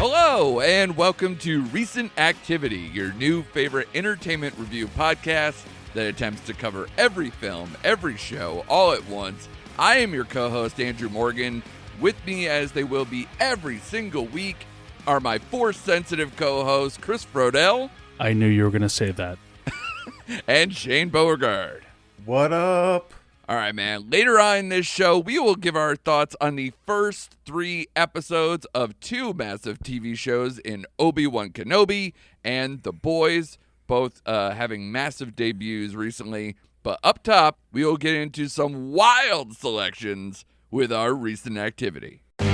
Hello, and welcome to Recent Activity, your new favorite entertainment review podcast that attempts to cover every film, every show, all at once. I am your co-host, Andrew Morgan. With me, as they will be every single week, are my Force-sensitive co-hosts, Chris Frodel. I knew you were going to say that. And Shane Beauregard. What up? All right, man. Later on in this show, we will give our thoughts on the first 3 episodes of 2 massive TV shows in Obi-Wan Kenobi and The Boys, both having massive debuts recently. But up top, we will get into some wild selections with our recent activity. All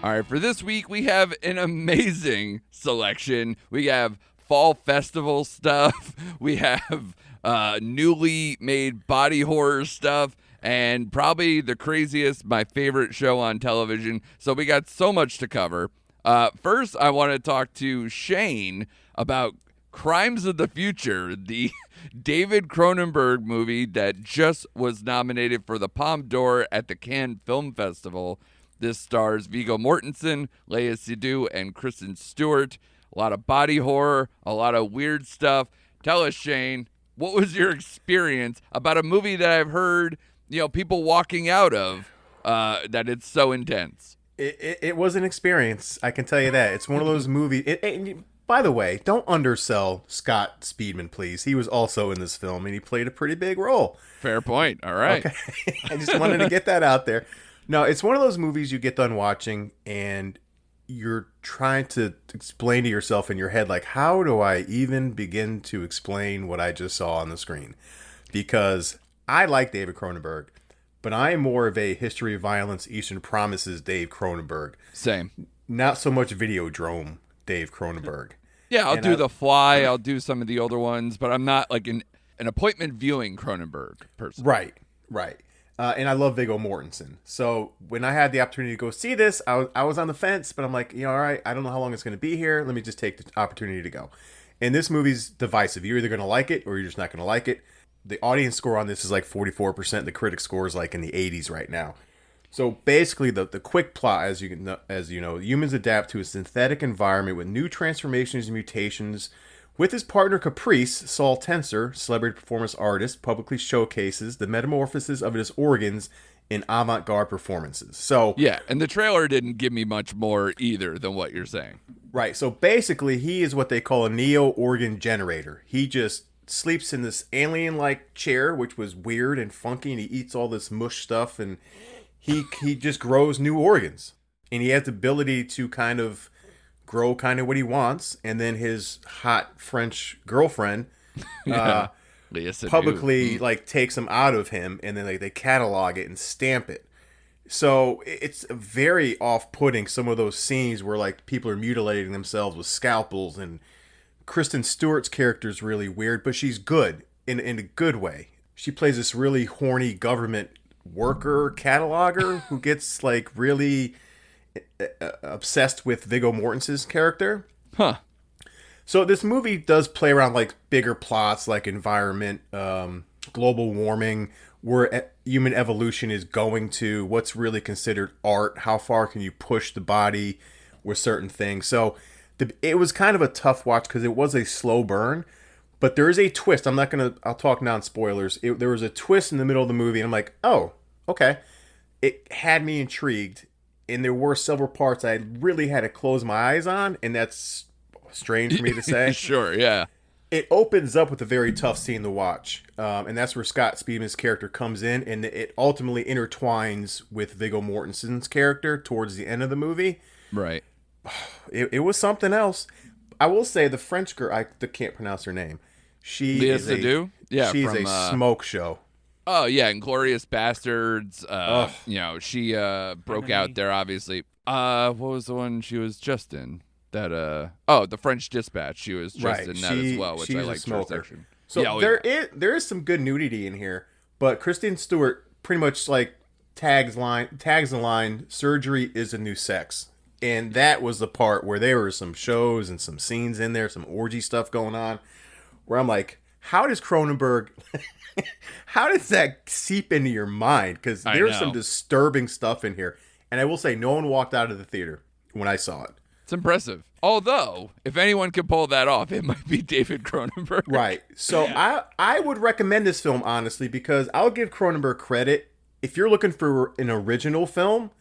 right, for this week, we have an amazing selection. We have fall festival stuff. We have newly made body horror stuff, and probably the craziest, my favorite show on television. So we got so much to cover. First, I want to talk to Shane about Crimes of the Future, the David Cronenberg movie that just was nominated for the Palme d'Or at the Cannes Film Festival. This stars Viggo Mortensen, Léa Seydoux, and Kristen Stewart. A lot of body horror, a lot of weird stuff. Tell us, Shane, what was your experience about a movie that I've heard, people walking out of, that it's so intense? It was an experience. I can tell you that. It's one of those movies. By the way, don't undersell Scott Speedman, please. He was also in this film, and he played a pretty big role. Fair point. All right. Okay. I just wanted to get that out there. No, it's one of those movies you get done watching, and you're trying to explain to yourself in your head, like, how do I even begin to explain what I just saw on the screen? Because I like David Cronenberg, but I am more of a History of Violence, Eastern Promises Dave Cronenberg. Same. Not so much Videodrome Dave Cronenberg. Yeah, I'll do The Fly. I'll do some of the older ones, but I'm not like an appointment viewing Cronenberg person. Right. And I love Viggo Mortensen. So when I had the opportunity to go see this, I was on the fence, but I'm like, all right, I don't know how long it's going to be here. Let me just take the opportunity to go. And this movie's divisive. You're either going to like it or you're just not going to like it. The audience score on this is like 44%. The critic score is like in the 80s right now. So basically, the quick plot, as you know, humans adapt to a synthetic environment with new transformations and mutations. With his partner Caprice, Saul Tenser, celebrity performance artist, publicly showcases the metamorphosis of his organs in avant-garde performances. So yeah, and the trailer didn't give me much more either than what you're saying. Right. So basically, he is what they call a neo-organ generator. He just sleeps in this alien-like chair, which was weird and funky, and he eats all this mush stuff, and he just grows new organs. And he has the ability to kind of grow kind of what he wants, and then his hot French girlfriend publicly takes him out of him, and then they catalog it and stamp it. So it's very off-putting, some of those scenes where people are mutilating themselves with scalpels, and Kristen Stewart's character is really weird, but she's good in a good way. She plays this really horny government worker cataloger who gets really obsessed with Viggo Mortensen's character. Huh. So this movie does play around bigger plots like environment, global warming, where human evolution is going to, what's really considered art, how far can you push the body with certain things. So it was kind of a tough watch because it was a slow burn, but there is a twist. I'll talk non-spoilers. There was a twist in the middle of the movie, and I'm like, oh, okay. It had me intrigued. And there were several parts I really had to close my eyes on, and that's strange for me to say. Sure, yeah. It opens up with a very tough scene to watch, and that's where Scott Speedman's character comes in, and it ultimately intertwines with Viggo Mortensen's character towards the end of the movie. Right. It was something else. I will say the French girl, I can't pronounce her name. Léa Seydoux? Yeah, she's from, a smoke show. Oh, yeah, Inglourious Bastards. She broke out there, obviously. What was the one she was just in? The French Dispatch. She was just in that as well, which I liked her section. So yeah, there is some good nudity in here, but Kristen Stewart pretty much tags the line, surgery is a new sex. And that was the part where there were some shows and some scenes in there, some orgy stuff going on, where I'm like, how does Cronenberg... how does that seep into your mind? Because there's some disturbing stuff in here. And I will say, no one walked out of the theater. when I saw it. It's impressive. Although, if anyone can pull that off, it might be David Cronenberg. Right. So I would recommend this film, honestly, because I'll give Cronenberg credit. If you're looking for an original film,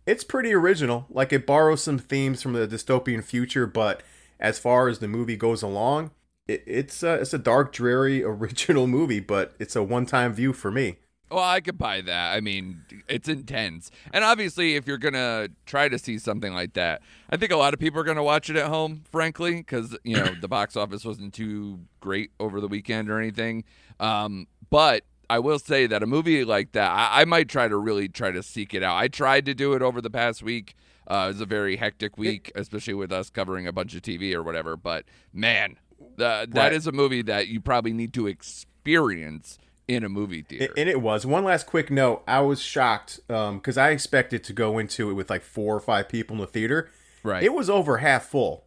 it's pretty original. Like, it borrows some themes from the dystopian future, but as far as the movie goes along, it's a dark, dreary, original movie, but it's a one-time view for me. Well, I could buy that. I mean, it's intense. And obviously, if you're going to try to see something like that, I think a lot of people are going to watch it at home, frankly, because, you know, the box office wasn't too great over the weekend or anything. But I will say that a movie like that, I might try to seek it out. I tried to do it over the past week. It was a very hectic week, especially with us covering a bunch of TV or whatever. But, man, that is a movie that you probably need to experience in a movie theater. And it was. One last quick note. I was shocked because I expected to go into it with like 4 or 5 people in the theater. Right. It was over half full.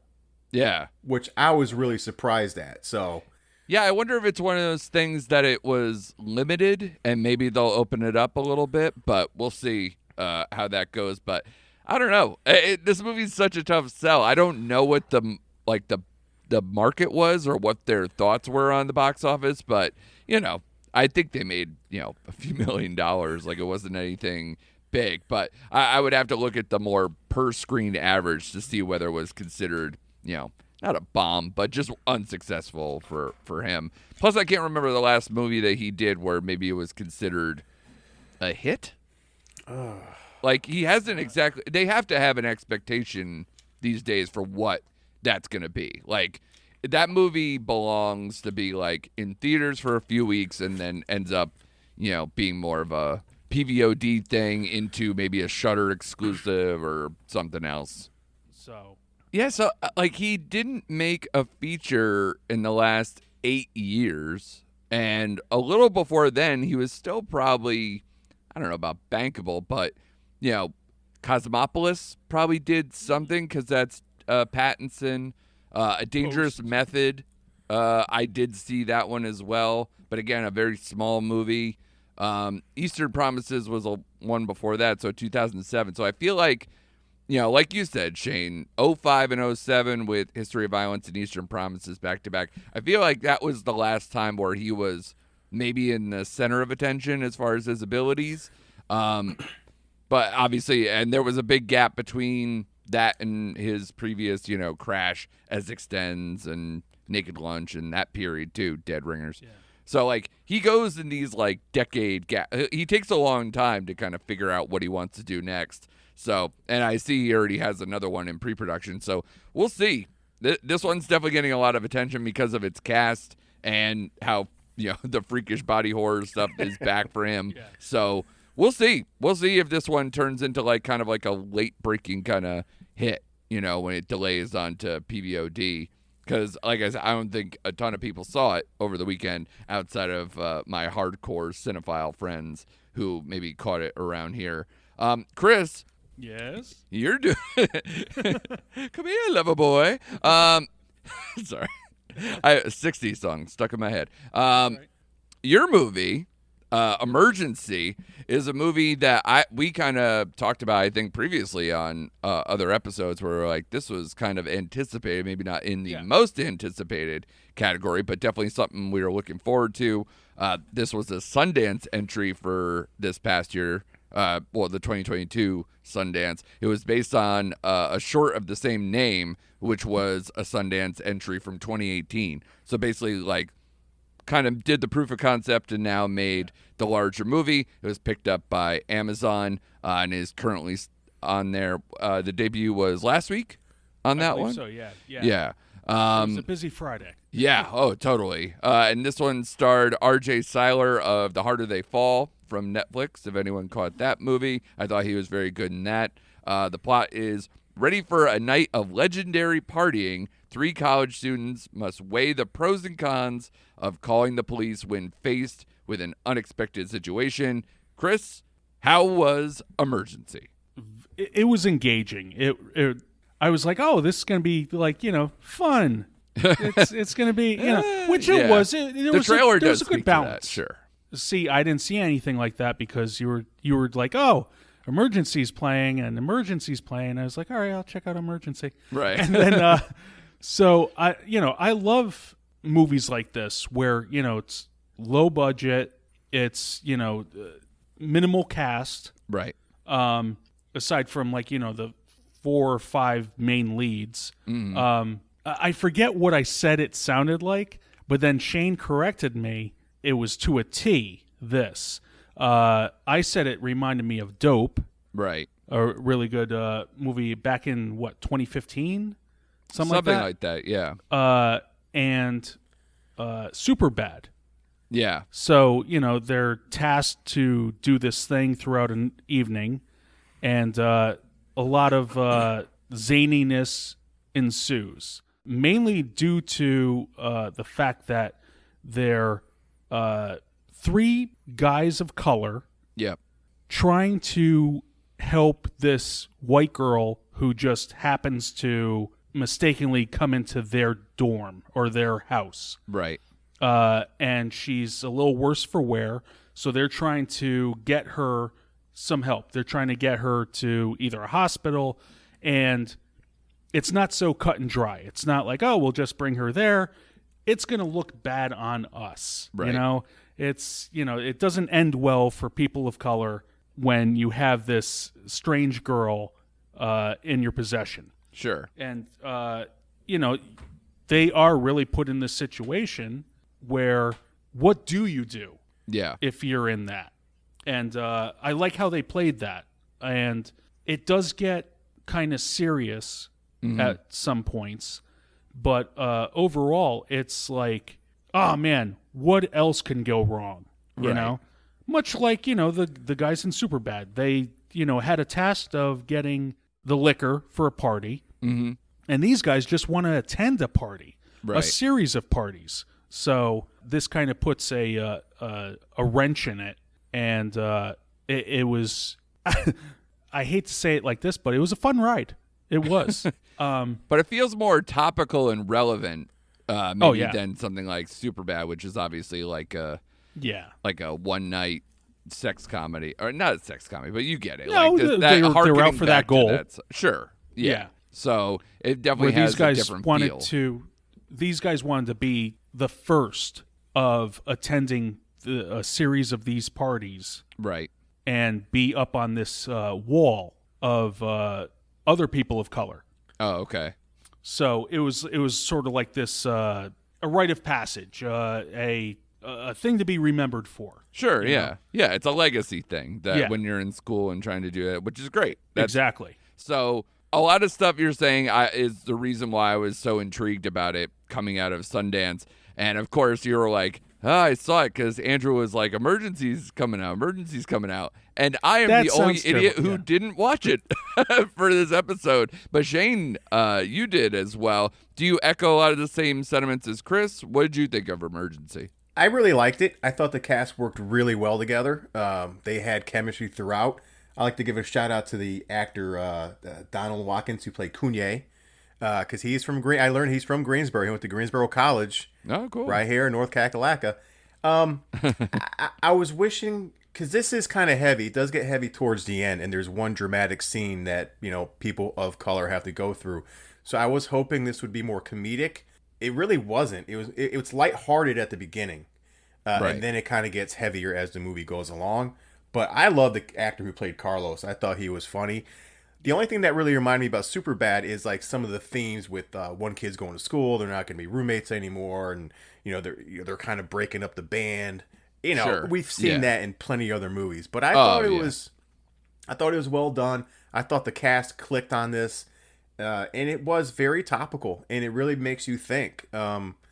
Yeah. Which I was really surprised at. So, yeah, I wonder if it's one of those things that it was limited and maybe they'll open it up a little bit, but we'll see how that goes. But I don't know. This movie's such a tough sell. I don't know what the market was or what their thoughts were on the box office, but, you know, I think they made, you know, a few $1 million. Like, it wasn't anything big, but I would have to look at the more per screen average to see whether it was considered, you know, not a bomb, but just unsuccessful for him. Plus, I can't remember the last movie that he did where maybe it was considered a hit. Like, he hasn't exactly. They have to have an expectation these days for what that's going to be. Like, that movie belongs to be, like, in theaters for a few weeks and then ends up, you know, being more of a PVOD thing into maybe a Shudder exclusive or something else. Yeah, so, like, he didn't make a feature in the last 8 years, and a little before then, he was still probably, I don't know about bankable, but, you know, Cosmopolis probably did something, because that's Pattinson. A Dangerous Method, I did see that one as well, but again, a very small movie. Eastern Promises was one before that, so 2007. So I feel like, you know, like you said, Shane, 05 and 07 with History of Violence and Eastern Promises back to back. I feel like that was the last time where he was maybe in the center of attention as far as his abilities. But obviously, and there was a big gap between that and his previous, you know, Crash, As Extends, and Naked Lunch, and that period too, Dead Ringers. Yeah. So, like, he goes in these, like, decade gap. He takes a long time to kind of figure out what he wants to do next. So, and I see he already has another one in pre-production. So, we'll see. This one's definitely getting a lot of attention because of its cast and how, you know, the freakish body horror stuff is back for him. Yeah. So, we'll see. We'll see if this one turns into, like, kind of like a late-breaking kind of hit, you know, when it delays onto PVOD. Because, like I said, I don't think a ton of people saw it over the weekend outside of my hardcore cinephile friends who maybe caught it around here. Chris. Yes? You're doing Come here, lover boy. Sorry. A 60s song stuck in my head. Your movie, Emergency, is a movie that we kind of talked about, I think, previously on other episodes where we're like, this was kind of anticipated, maybe not in the most anticipated category, but definitely something we were looking forward to. This was a Sundance entry for this past year, the 2022 Sundance. It was based on a short of the same name, which was a Sundance entry from 2018. So basically, like, kind of did the proof of concept and now made the larger movie. It was picked up by Amazon and is currently on there. The debut was last week on that one. So yeah. It was a busy Friday. Yeah. Oh, totally. And this one starred R.J. Seiler of The Harder They Fall from Netflix. If anyone caught that movie, I thought he was very good in that. The plot is: ready for a night of legendary partying, 3 college students must weigh the pros and cons of calling the police when faced with an unexpected situation. Chris, how was Emergency? It was engaging. I was like, oh, this is going to be, like, you know, fun. It's going to be, you know, which it was. The trailer there does was a good speak balance. to that, sure. See, I didn't see anything like that because you were like, oh, Emergency's playing, and Emergency's playing. I was like, all right, I'll check out Emergency. Right. And then, so I love movies like this where, it's low budget, it's, minimal cast. Right. Aside from the 4 or 5 main leads. I forget what I said it sounded like, but then Shane corrected me. It was to a T, this. I said it reminded me of Dope. Right. A really good movie back in, 2015? Something like that, yeah. And Superbad. Yeah. So, they're tasked to do this thing throughout an evening, and a lot of zaniness ensues, mainly due to the fact that they're 3 guys of color Yep. trying to help this white girl who just happens to mistakenly come into their dorm or their house. Right. And she's a little worse for wear, so they're trying to get her some help. They're trying to get her to either a hospital, and it's not so cut and dry. It's not like, oh, we'll just bring her there. It's going to look bad on us. Right. It's, it doesn't end well for people of color when you have this strange girl in your possession. Sure. And, they are really put in this situation where what do you do Yeah. if you're in that? And I like how they played that. And it does get kind of serious at some points. But overall, it's like, oh, man, what else can go wrong? You know? Much like, the guys in Superbad. They, had a task of getting the liquor for a party. Mm-hmm. And these guys just want to attend a party. Right. A series of parties. So this kind of puts a wrench in it. And it was, I hate to say it like this, but it was a fun ride. It was. But it feels more topical and relevant than something like Superbad, which is obviously like a one night sex comedy, or not a sex comedy, but you get it. No, like they were out for that goal. Sure. Yeah. So it definitely Where has a different feel. These guys wanted to be the first of attending a series of these parties, right, and be up on this wall of other people of color. Oh, okay. So it was sort of like this a rite of passage, a thing to be remembered for. Sure, you yeah. know? Yeah, it's a legacy thing that when you're in school and trying to do it, which is great. Exactly. So a lot of stuff you're saying is the reason why I was so intrigued about it coming out of Sundance. And, of course, you were like, I saw it because Andrew was like, Emergency's coming out. And I am the only idiot who didn't watch it for this episode. But Shane, you did as well. Do you echo a lot of the same sentiments as Chris? What did you think of Emergency? I really liked it. I thought the cast worked really well together. They had chemistry throughout. I like to give a shout out to the actor Donald Watkins, who played Kunye, because he's from I learned he's from Greensboro. He went to Greensboro College. Oh, cool. Right here in North Kakalaka. I was wishing, because this is kind of heavy. It does get heavy towards the end, and there's one dramatic scene that people of color have to go through. So I was hoping this would be more comedic. It really wasn't. It was lighthearted at the beginning, and then it kind of gets heavier as the movie goes along. But I love the actor who played Carlos. I thought he was funny. The only thing that really reminded me about Superbad is like some of the themes with one kid's going to school, they're not going to be roommates anymore, and they're kind of breaking up the band. Sure. We've seen that in plenty of other movies. But I thought it was well done. I thought the cast clicked on this, and it was very topical, and it really makes you think.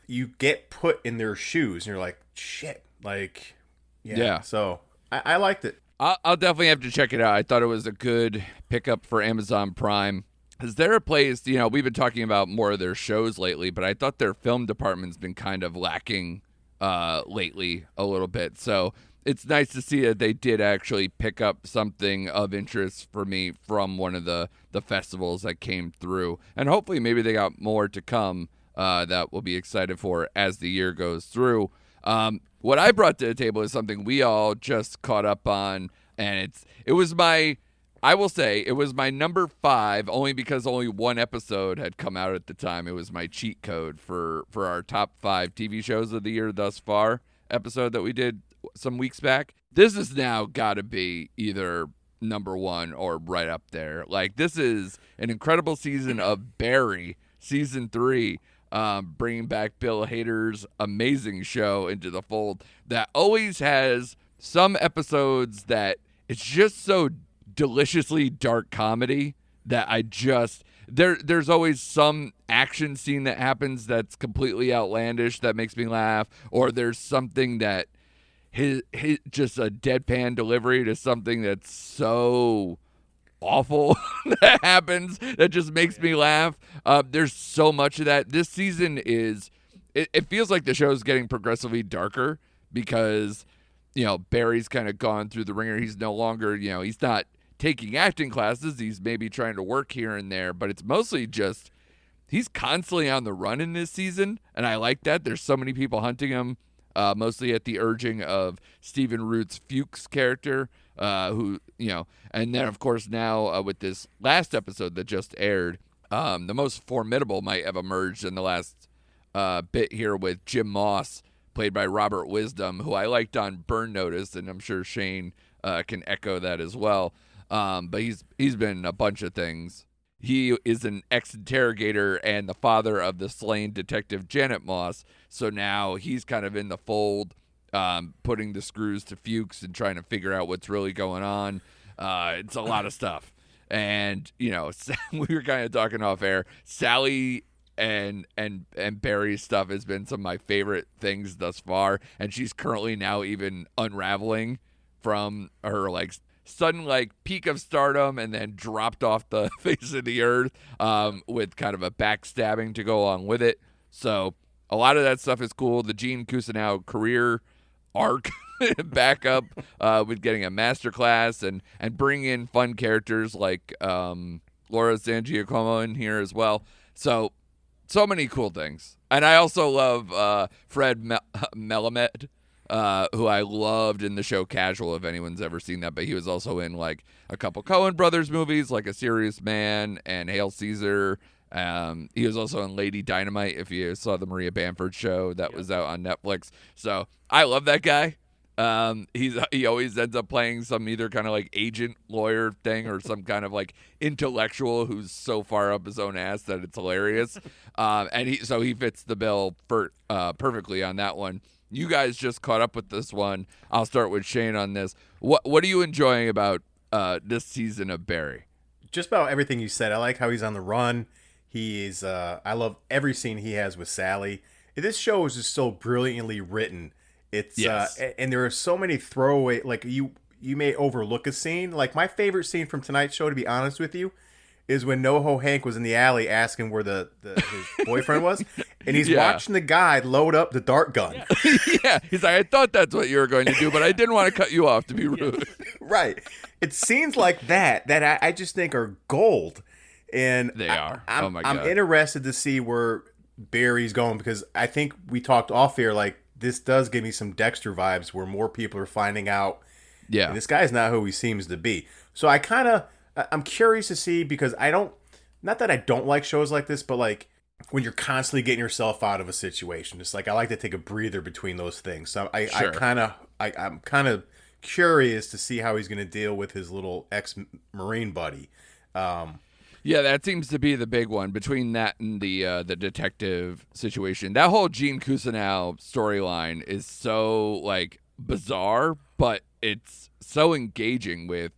You get put in their shoes, and you're like, shit, like, yeah. So I liked it. I'll definitely have to check it out. I thought it was a good pickup for Amazon Prime. Is there a place, we've been talking about more of their shows lately, but I thought their film department's been kind of lacking lately a little bit. So it's nice to see that they did actually pick up something of interest for me from one of the festivals that came through. And hopefully maybe they got more to come that we'll be excited for as the year goes through. What I brought to the table is something we all just caught up on, and it was my I will say it was my number 5 only because only one episode had come out at the time. It was my cheat code for our top 5 TV shows of the year thus far episode that we did some weeks back. This has now got to be either number 1 or right up there. Like, this is an incredible season of Barry, season 3, bringing back Bill Hader's amazing show into the fold that always has some episodes that it's just so deliciously dark comedy that there's always some action scene that happens that's completely outlandish that makes me laugh, or there's something that his just a deadpan delivery to something that's so awful that happens that just makes me laugh. There's so much of that. This season it feels like the show's getting progressively darker because, Barry's kind of gone through the ringer. He's no longer, he's not taking acting classes. He's maybe trying to work here and there, but it's mostly just he's constantly on the run in this season, and I like that. There's so many people hunting him, mostly at the urging of Stephen Root's Fuchs character, who, and then, of course, now with this last episode that just aired, the most formidable might have emerged in the last bit here with Jim Moss, played by Robert Wisdom, who I liked on Burn Notice, and I'm sure Shane can echo that as well. But he's been in a bunch of things. He is an ex-interrogator and the father of the slain detective Janet Moss. So now he's kind of in the fold, putting the screws to Fuchs and trying to figure out what's really going on. It's a lot of stuff. And, we were kind of talking off air. Sally and Barry's stuff has been some of my favorite things thus far. And she's currently now even unraveling from her, sudden peak of stardom and then dropped off the face of the earth with kind of a backstabbing to go along with it. So a lot of that stuff is cool. The Gene Cousineau career arc back up with getting a masterclass and bringing in fun characters like Laura San Giacomo in here as well. So many cool things. And I also love Fred Melamed, who I loved in the show Casual, if anyone's ever seen that. But he was also in a couple Coen Brothers movies, like A Serious Man and Hail Caesar. He was also in Lady Dynamite, if you saw the Maria Bamford show that was out on Netflix. So I love that guy. He always ends up playing some either kind of agent lawyer thing or some kind of intellectual who's so far up his own ass that it's hilarious. And he fits the bill for perfectly on that one. You guys just caught up with this one. I'll start with Shane on this. What are you enjoying about this season of Barry? Just about everything you said. I like how he's on the run. I love every scene he has with Sally. This show is just so brilliantly written. It's yes. And there are so many throwaway, you may overlook a scene. My favorite scene from tonight's show, to be honest with you, is when NoHo Hank was in the alley asking where his boyfriend was, and he's watching the guy load up the dart gun. Yeah, he's like, I thought that's what you were going to do, but I didn't want to cut you off to be rude. Right. It's scenes like that I just think are gold. And they are. I'm, oh my God. I'm interested to see where Barry's going, because I think we talked off air, this does give me some Dexter vibes where more people are finding out this guy's not who he seems to be. So I'm curious to see, because not that I don't like shows like this, but when you're constantly getting yourself out of a situation, it's I like to take a breather between those things. So I'm kind of curious to see how he's going to deal with his little ex-Marine buddy. Yeah, that seems to be the big one between that and the detective situation. That whole Gene Cousineau storyline is so bizarre, but it's so engaging with,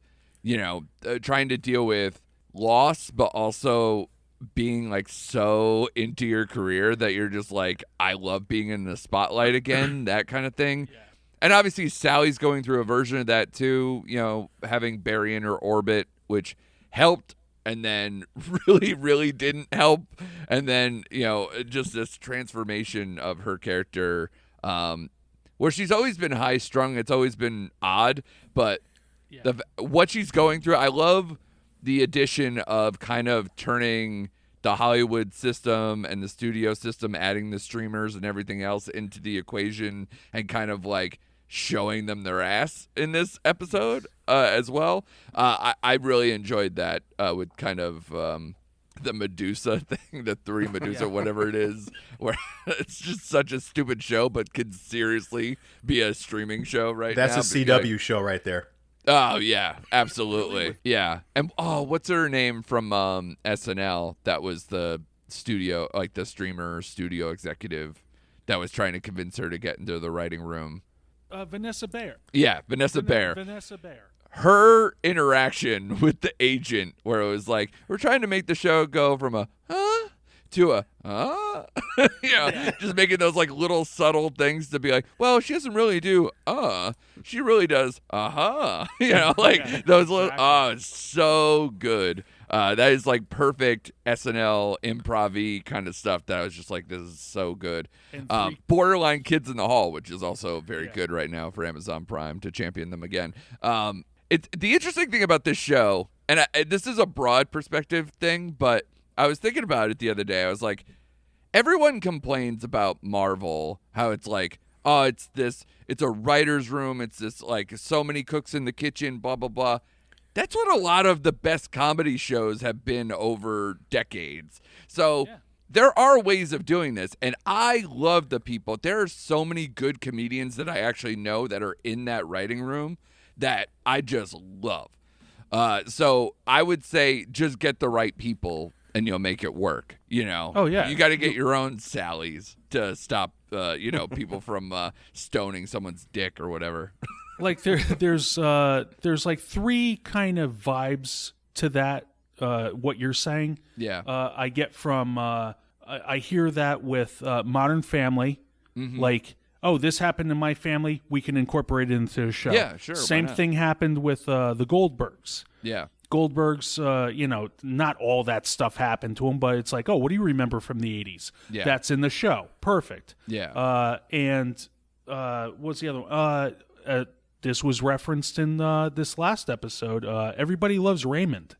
trying to deal with loss, but also being so into your career that you're just I love being in the spotlight again, that kind of thing. Yeah. And obviously Sally's going through a version of that too, having Barry in her orbit, which helped and then really, really didn't help. And then, just this transformation of her character, where she's always been high strung. It's always been odd, but what she's going through, I love the addition of kind of turning the Hollywood system and the studio system, adding the streamers and everything else into the equation, and kind of showing them their ass in this episode as well. I really enjoyed that with kind of the Medusa thing, the three Medusa, whatever it is, where it's just such a stupid show, but could seriously be a streaming show right now. That's a CW show right there. Oh, yeah, absolutely. Yeah. And, what's her name from SNL that was the studio, like the streamer studio executive that was trying to convince her to get into the writing room? Vanessa Bayer. Yeah, Vanessa Bayer. Vanessa Bayer. Her interaction with the agent, where it was like, we're trying to make the show go from a huh to a just making those like little subtle things to be like, well, she doesn't really do she really does like those little it's so good. That is like perfect SNL improv-y kind of stuff that I was just like, this is so good. Borderline Kids in the Hall, which is also very good right now for Amazon Prime to champion them again. It's the interesting thing about this show, and this is a broad perspective thing, but I was thinking about it the other day. I was like, everyone complains about Marvel, how it's like, oh, it's a writer's room. It's this like so many cooks in the kitchen, blah, blah, blah. That's what a lot of the best comedy shows have been over decades. So there are ways of doing this, and I love the people. There are so many good comedians that I actually know that are in that writing room that I just love. So I would say just get the right people and you'll make it work, you know? Oh, yeah. You got to get your own Sallys to stop, people from stoning someone's dick or whatever. Like there's like three kind of vibes to that, what you're saying. Yeah. I get from, I hear that with Modern Family, like, oh, this happened in my family, we can incorporate it into the show. Yeah, sure. Same thing happened with the Goldbergs. Yeah. Goldberg's, not all that stuff happened to him, but it's like, oh, what do you remember from the 80s? Yeah. That's in the show. Perfect. Yeah. What's the other one? This was referenced in this last episode. Everybody Loves Raymond.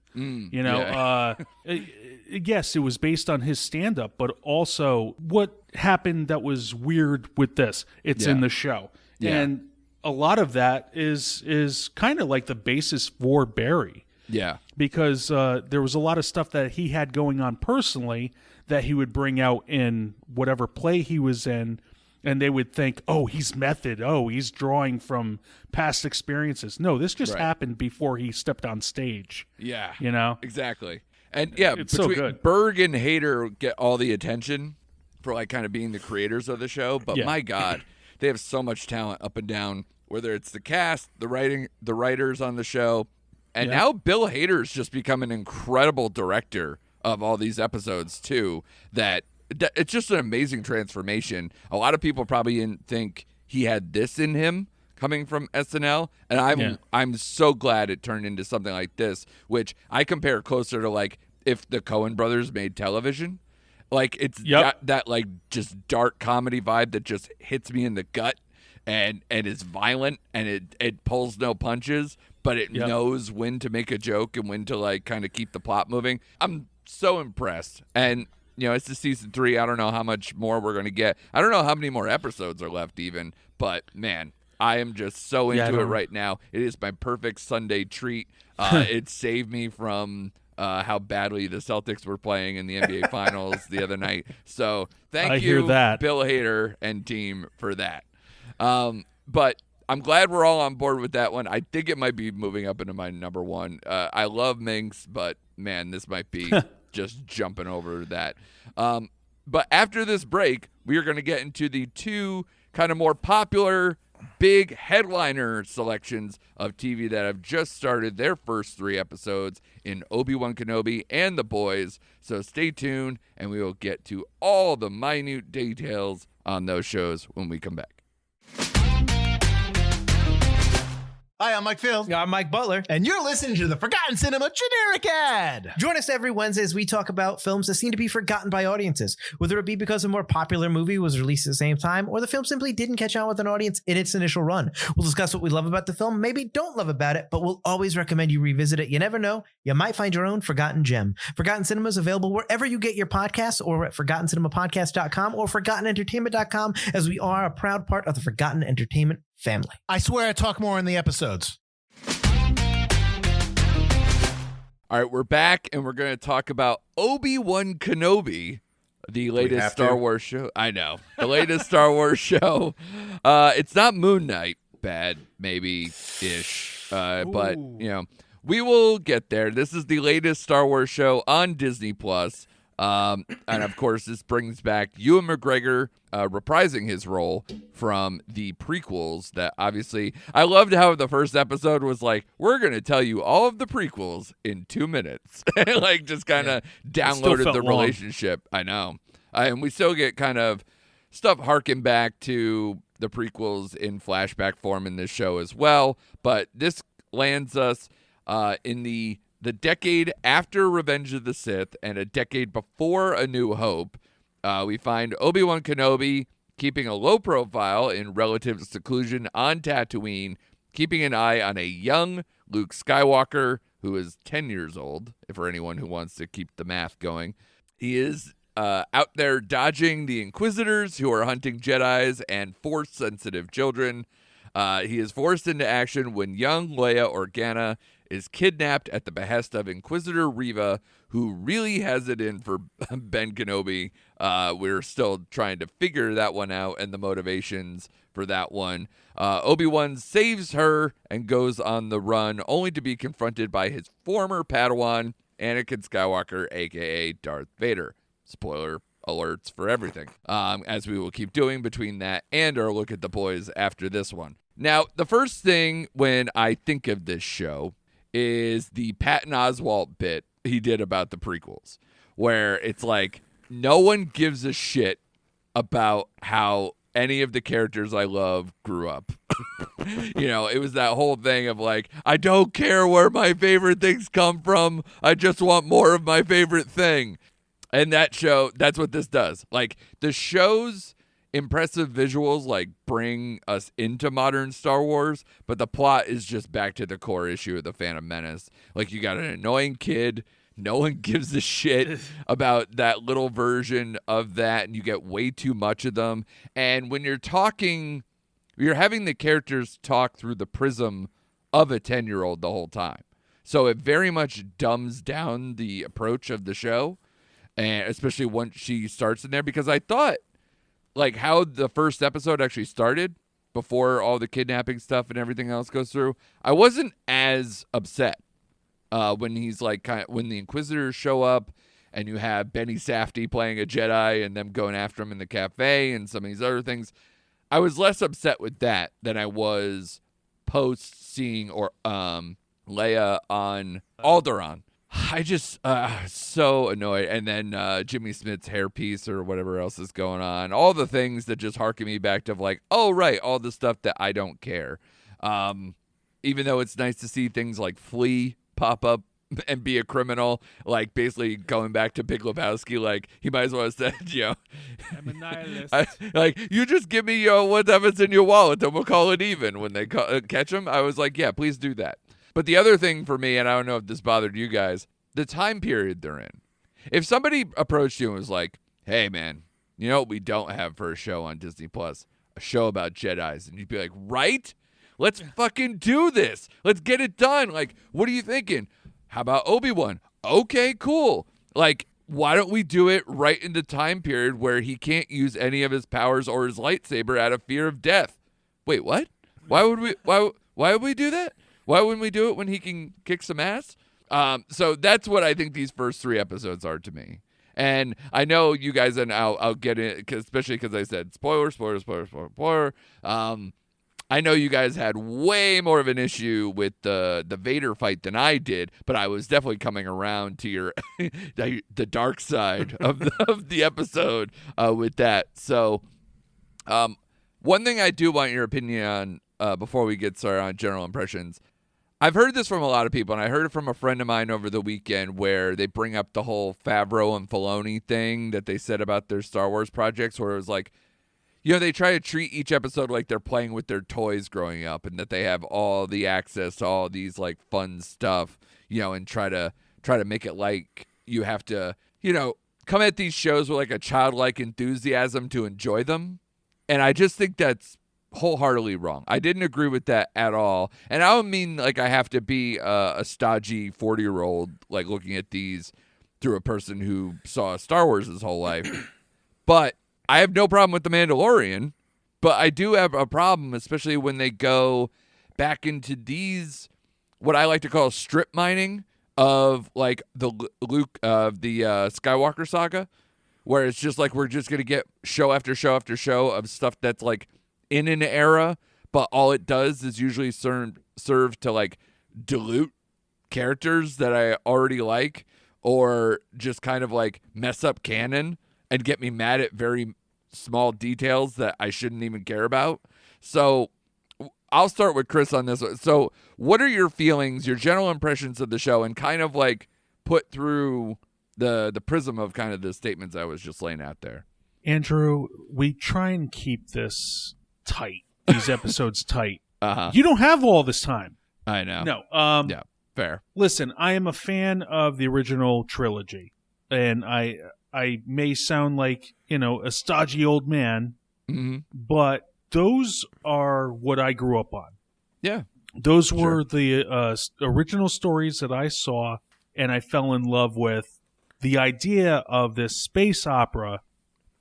Yes, it was based on his stand-up, but also what happened that was weird with this, it's in the show. Yeah. And a lot of that is kind of like the basis for Barry. Yeah. Because there was a lot of stuff that he had going on personally that he would bring out in whatever play he was in, and they would think, oh, he's method. Oh, he's drawing from past experiences. No, this just happened before he stepped on stage. Yeah. You know? Exactly. And yeah, it's so good. Berg and Hader get all the attention for like kind of being the creators of the show, but my God, they have so much talent up and down, whether it's the cast, the writers on the show, and now Bill Hader's just become an incredible director of all these episodes too, that it's just an amazing transformation. A lot of people probably didn't think he had this in him coming from SNL, and I'm so glad it turned into something like this, which I compare closer to like if the Coen brothers made television. Like it's got that like just dark comedy vibe that just hits me in the gut and is violent and it pulls no punches, but it knows when to make a joke and when to like kind of keep the plot moving. I'm so impressed. And it's the season 3. I don't know how much more we're going to get. I don't know how many more episodes are left even, but man, I am just so into it right now. It is my perfect Sunday treat. It saved me from how badly the Celtics were playing in the NBA Finals the other night. So thank you, Bill Hader and team, for that. But I'm glad we're all on board with that one. I think it might be moving up into my number one. I love Minx, but man, this might be just jumping over that. But after this break, we are going to get into the two kind of more popular big headliner selections of TV that have just started their first 3 episodes in Obi-Wan Kenobi and The Boys. So stay tuned, and we will get to all the minute details on those shows when we come back. Hi, I'm Mike Field. I'm Mike Butler. And you're listening to the Forgotten Cinema Generic Ad. Join us every Wednesday as we talk about films that seem to be forgotten by audiences, whether it be because a more popular movie was released at the same time or the film simply didn't catch on with an audience in its initial run. We'll discuss what we love about the film, maybe don't love about it, but we'll always recommend you revisit it. You never know, you might find your own forgotten gem. Forgotten Cinema is available wherever you get your podcasts or at ForgottenCinemaPodcast.com or ForgottenEntertainment.com, as we are a proud part of the Forgotten Entertainment family. I swear I talk more in the episodes. All right, we're back, and we're going to talk about Obi-Wan Kenobi, the latest Star Wars show. I know. The latest Star Wars show. It's not Moon Knight. Bad, maybe-ish. But, we will get there. This is the latest Star Wars show on Disney+. And, of course, this brings back Ewan McGregor reprising his role from the prequels that obviously... I loved how the first episode was like, we're going to tell you all of the prequels in 2 minutes. Like, just kind of downloaded the relationship. I know. And we still get kind of stuff harken back to the prequels in flashback form in this show as well. But this lands us in the decade after Revenge of the Sith and a decade before A New Hope. We find Obi-Wan Kenobi keeping a low profile in relative seclusion on Tatooine, keeping an eye on a young Luke Skywalker who is 10 years old, for anyone who wants to keep the math going. He is out there dodging the Inquisitors who are hunting Jedis and Force-sensitive children. He is forced into action when young Leia Organa is kidnapped at the behest of Inquisitor Reva, who really has it in for Ben Kenobi. We're still trying to figure that one out and the motivations for that one. Obi-Wan saves her and goes on the run, only to be confronted by his former Padawan, Anakin Skywalker, a.k.a. Darth Vader. Spoiler alerts for everything, as we will keep doing between that and our look at the boys after this one. Now, the first thing when I think of this show is the Patton Oswalt bit he did about the prequels, where it's like, no one gives a shit about how any of the characters I love grew up. It was that whole thing of like, I don't care where my favorite things come from. I just want more of my favorite thing. And that show, that's what this does. Like, the show's impressive visuals like bring us into modern Star Wars, but the plot is just back to the core issue of the Phantom Menace. Like, you got an annoying kid, no one gives a shit about that little version of that, and you get way too much of them. And when you're having the characters talk through the prism of a 10-year-old the whole time. So it very much dumbs down the approach of the show, and especially once she starts in there, because I thought, like, how the first episode actually started before all the kidnapping stuff and everything else goes through, I wasn't as upset when he's like, when the Inquisitors show up and you have Benny Safdie playing a Jedi and them going after him in the cafe and some of these other things. I was less upset with that than I was post seeing Leia on Alderaan. I just so annoyed. And then Jimmy Smith's hairpiece or whatever else is going on. All the things that just harken me back to like, oh, right, all the stuff that I don't care. Even though it's nice to see things like Flea pop up and be a criminal, like basically going back to Big Lebowski, like he might as well have said, I'm a nihilist. Like, you just give me whatever's in your wallet and we'll call it even when they catch him. I was like, yeah, please do that. But the other thing for me, and I don't know if this bothered you guys, the time period they're in. If somebody approached you and was like, hey, man, you know what we don't have for a show on Disney Plus? A show about Jedis. And you'd be like, right? Let's fucking do this. Let's get it done. Like, what are you thinking? How about Obi-Wan? Okay, cool. Like, why don't we do it right in the time period where he can't use any of his powers or his lightsaber out of fear of death? Wait, what? Why would we do that? Why wouldn't we do it when he can kick some ass? So that's what I think these first 3 episodes are to me. And I know you guys, and I'll get in, especially because I said spoiler. I know you guys had way more of an issue with the Vader fight than I did, but I was definitely coming around to your the dark side of the episode with that. So one thing I do want your opinion on before we get started on general impressions. I've heard this from a lot of people, and I heard it from a friend of mine over the weekend where they bring up the whole Favreau and Filoni thing that they said about their Star Wars projects, where it was like, they try to treat each episode like they're playing with their toys growing up and that they have all the access to all these like fun stuff, and try to make it like you have to, come at these shows with like a childlike enthusiasm to enjoy them. And I just think that's wholeheartedly wrong. I didn't agree with that at all. And I don't mean like I have to be a stodgy 40-year-old like looking at these through a person who saw Star Wars his whole life. But I have no problem with The Mandalorian. But I do have a problem, especially when they go back into these, what I like to call strip mining of like the Luke of the Skywalker saga, where it's just like we're just going to get show after show after show of stuff that's like in an era, but all it does is usually serve to like dilute characters that I already like, or just kind of like mess up canon and get me mad at very small details that I shouldn't even care about. So I'll start with Chris on this one. So what are your feelings, your general impressions of the show, and kind of like put through the prism of kind of the statements I was just laying out there? Andrew, we try and keep this tight, these episodes tight. Uh-huh. You don't have all this time. I know. No. Yeah, fair. Listen, I am a fan of the original trilogy, and I may sound like, a stodgy old man, but those are what I grew up on. Yeah. Those were the original stories that I saw, and I fell in love with the idea of this space opera.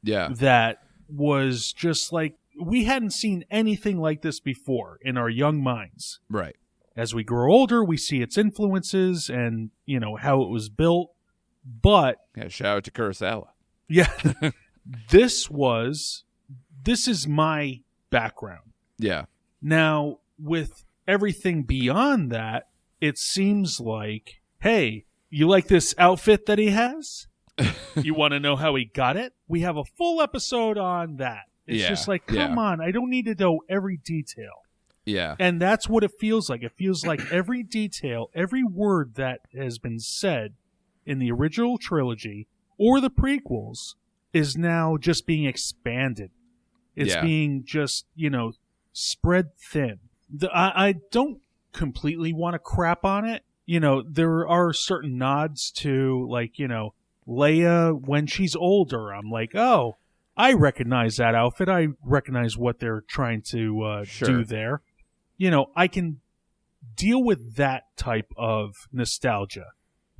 Yeah. That was just like, we hadn't seen anything like this before in our young minds. Right. As we grow older, we see its influences and, how it was built. But yeah, shout out to Kurosawa. yeah, this is my background. Yeah. Now, with everything beyond that, it seems like, hey, you like this outfit that he has? You want to know how he got it? We have a full episode on that. It's just like, come on, I don't need to know every detail. Yeah. And that's what it feels like. It feels like every detail, every word that has been said in the original trilogy or the prequels is now just being expanded. It's being just, spread thin. I don't completely want to crap on it. There are certain nods to, like, Leia when she's older. I'm like, oh, I recognize that outfit. I recognize what they're trying to do there. I can deal with that type of nostalgia.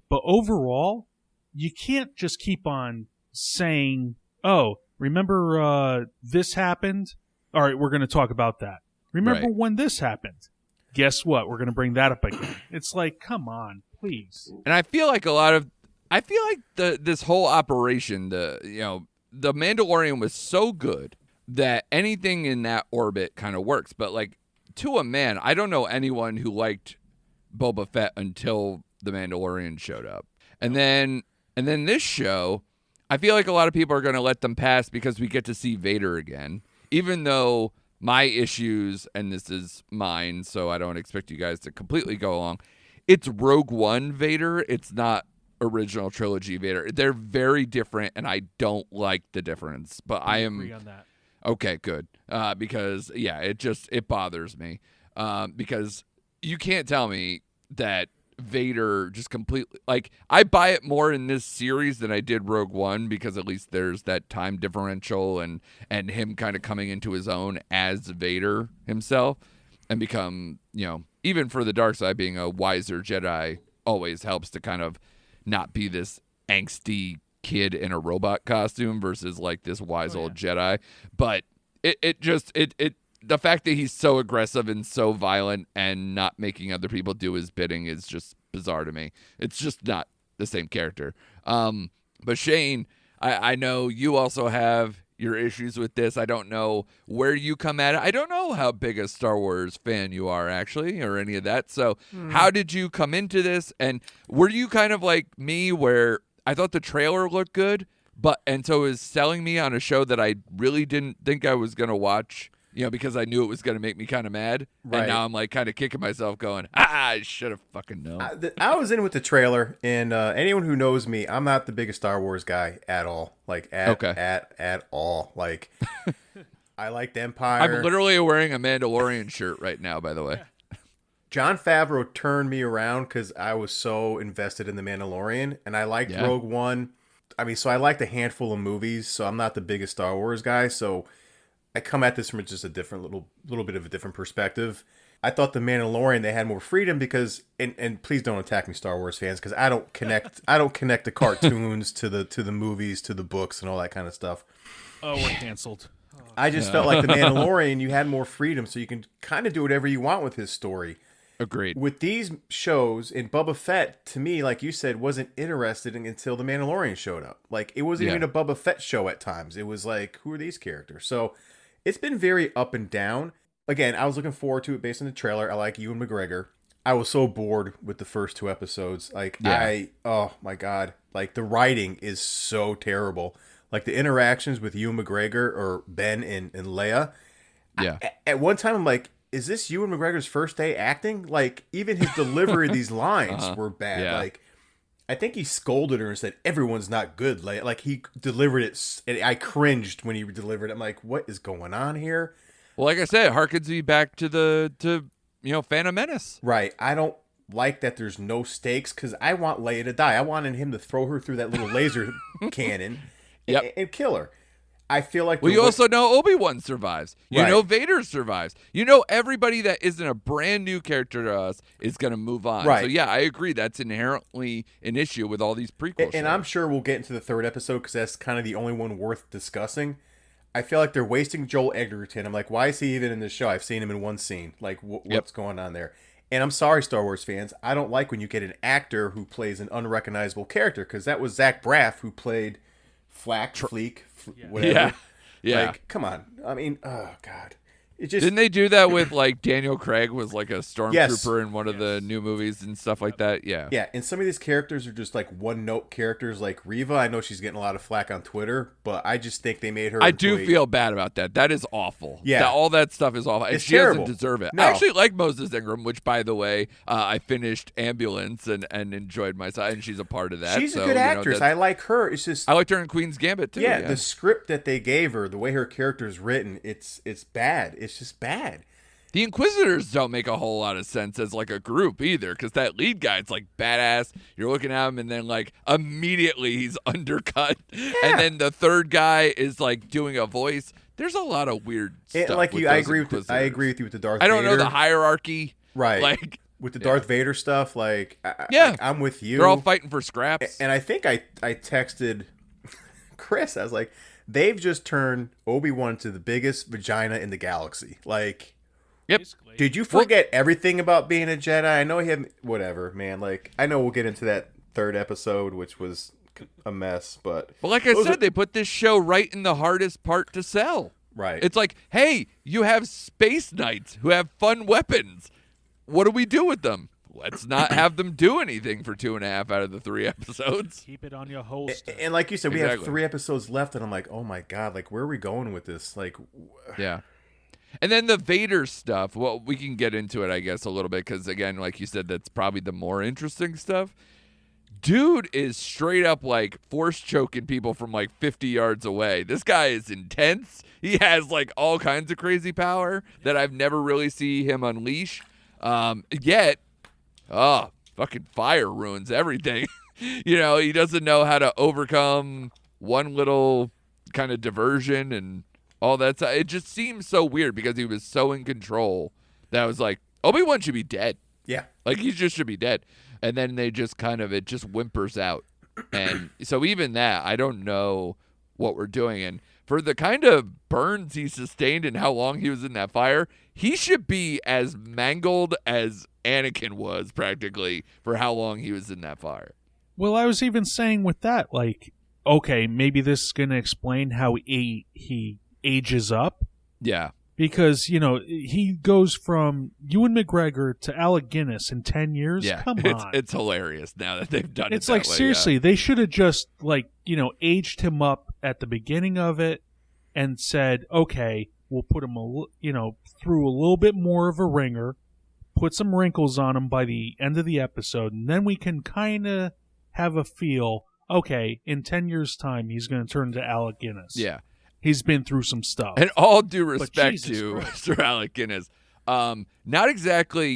But overall, you can't just keep on saying, oh, remember this happened? All right, we're going to talk about that. Remember when this happened? Guess what? We're going to bring that up again. It's like, come on, please. And I feel like this whole operation, the Mandalorian was so good that anything in that orbit kind of works. But like, to a man, I don't know anyone who liked Boba Fett until the Mandalorian showed up. And then this show, I feel like a lot of people are going to let them pass because we get to see Vader again. Even though my issues, and this is mine, so I don't expect you guys to completely go along, it's Rogue One Vader. It's not original trilogy Vader. They're very different, and I don't like the difference. But I agree on that. Okay, good. Because it bothers me. Because you can't tell me that Vader just completely, like, I buy it more in this series than I did Rogue One, because at least there's that time differential and him kind of coming into his own as Vader himself and become, even for the dark side, being a wiser Jedi always helps to kind of not be this angsty kid in a robot costume versus like this wise old Jedi. But it the fact that he's so aggressive and so violent and not making other people do his bidding is just bizarre to me. It's just not the same character. But Shane, I know you also have your issues with this. I don't know where you come at it. I don't know how big a Star Wars fan you are, actually, or any of that. So how did you come into this? And were you kind of like me, where I thought the trailer looked good, and so it was selling me on a show that I really didn't think I was going to watch, because I knew it was going to make me kind of mad. Right. And now I'm like kind of kicking myself going, I should have fucking known. I was in with the trailer, and anyone who knows me, I'm not the biggest Star Wars guy at all. Like, at all. Like, I liked Empire. I'm literally wearing a Mandalorian shirt right now, by the way. Jon Favreau turned me around because I was so invested in The Mandalorian, and I liked Rogue One. I mean, so I liked a handful of movies, so I'm not the biggest Star Wars guy, so I come at this from just a different little bit of a different perspective. I thought the Mandalorian, they had more freedom because, and please don't attack me, Star Wars fans, because I don't connect the cartoons to the movies, to the books, and all that kind of stuff. Oh, we're canceled. I just felt like the Mandalorian, you had more freedom, so you can kind of do whatever you want with his story. Agreed. With these shows, and Boba Fett, to me, like you said, wasn't interested until the Mandalorian showed up. Like, it wasn't even a Boba Fett show at times. It was like, who are these characters? So it's been very up and down. Again, I was looking forward to it based on the trailer. I like Ewan McGregor. I was so bored with the first 2 episodes. Like, oh my God. Like, the writing is so terrible. Like, the interactions with Ewan McGregor or Ben and Leia. Yeah. At one time, I'm like, is this Ewan McGregor's first day acting? Like, even his delivery of these lines were bad. Yeah. Like, I think he scolded her and said, everyone's not good. Like he delivered it, and I cringed when he delivered it. I'm like, what is going on here? Well, like I said, it harkens me back to Phantom Menace. Right. I don't like that there's no stakes because I want Leia to die. I wanted him to throw her through that little laser cannon and kill her. I feel like... Well, you also know Obi-Wan survives. You Right. know Vader survives. You know everybody that isn't a brand new character to us is going to move on. Right. So, yeah, I agree. That's inherently an issue with all these prequels. And I'm sure we'll get into the 3rd episode because that's kind of the only one worth discussing. I feel like they're wasting Joel Edgerton. I'm like, why is he even in this show? I've seen him in one scene. Like, what's going on there? And I'm sorry, Star Wars fans. I don't like when you get an actor who plays an unrecognizable character because that was Zach Braff who played Fleek, whatever. Yeah. Like, come on. I mean, oh, God. It just... Didn't they do that with, like, Daniel Craig was, like, a stormtrooper Yes. in one of the new movies and stuff like that? Yeah. Yeah, and some of these characters are just, like, one-note characters, like Reva. I know she's getting a lot of flack on Twitter, but I just think they made her... I do feel bad about that. That is awful. Yeah. All that stuff is awful. And It's she terrible. doesn't deserve it. No. I actually like Moses Ingram, which, by the way, I finished Ambulance and enjoyed myself, and she's a part of that. She's a So, good you know, actress. I like her. It's just... I liked her in Queen's Gambit, too. Yeah, the script that they gave her, the way her character's written, it's bad. It's just bad. The Inquisitors don't make a whole lot of sense as like a group either, because that lead guy's like badass. You're looking at him, and then like immediately he's undercut, and then the third guy is like doing a voice. There's a lot of weird stuff. Like with you, I those agree Inquisitors. with you with the Darth. I don't Vader. know the hierarchy, right? Like with the Darth Vader stuff. Like, I'm with you. They're all fighting for scraps. And I think I texted Chris. I was like, they've just turned Obi-Wan into the biggest vagina in the galaxy. Like. Yep. Did you forget everything about being a Jedi? I know he had whatever, man. Like, I know we'll get into that 3rd episode, which was a mess, but like I said, they put this show right in the hardest part to sell. Right. It's like, hey, you have space knights who have fun weapons. What do we do with them? Let's not have them do anything for 2.5 out of the 3 episodes. Keep it on your holster. And like you said, we have Exactly. 3 episodes left, and I'm like, oh my God, like, where are we going with this? Like, Yeah. And then the Vader stuff, well, we can get into it, I guess, a little bit, because, again, like you said, that's probably the more interesting stuff. Dude is straight up, like, force choking people from, like, 50 yards away. This guy is intense. He has, like, all kinds of crazy power that I've never really seen him unleash. Yet, fucking fire ruins everything. You know, he doesn't know how to overcome one little kind of diversion and all that stuff. It just seems so weird because he was so in control that I was like, Obi-Wan should be dead. yeah. Like, he just should be dead. And then they just it just whimpers out. And so even that, I don't know what we're doing. And for the kind of burns he sustained and how long he was in that fire, he should be as mangled as Anakin was practically for how long he was in that fire. Well, I was even saying with that, like, okay, maybe this is going to explain how he ages up, Yeah. because he goes from Ewan McGregor to Alec Guinness in 10 years. Yeah. Come on, It's hilarious now that they've done it. it's like that way, seriously, they should have just aged him up at the beginning of it and said, okay, we'll put him through a little bit more of a ringer, put some wrinkles on him by the end of the episode, and then we can kind of have a feel. Okay, in 10 years' time, he's going to turn to Alec Guinness. Yeah. He's been through some stuff. And all due respect Jesus to Christ. Sir Alec Guinness, Not exactly,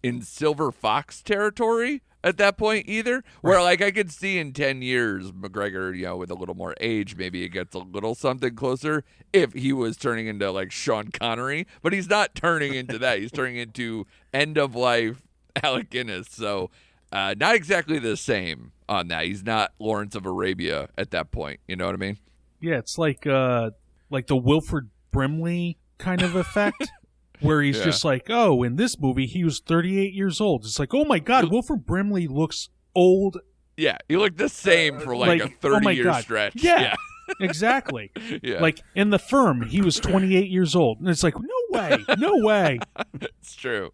in Silver Fox territory at that point either, where like I could see in 10 years McGregor, with a little more age, maybe it gets a little something closer if he was turning into like Sean Connery, but he's not turning into that. He's turning into end of life Alec Guinness. So not exactly the same on that. He's not Lawrence of Arabia at that point. You know what I mean? Yeah, it's like the Wilford Brimley kind of effect. Where he's just like, oh, in this movie, he was 38 years old. It's like, oh, my God, Wilford Brimley looks old. Yeah, he looked the same for like a 30-year stretch. Yeah, exactly. Yeah. Like, in The Firm, he was 28 years old. And it's like, no way. It's true.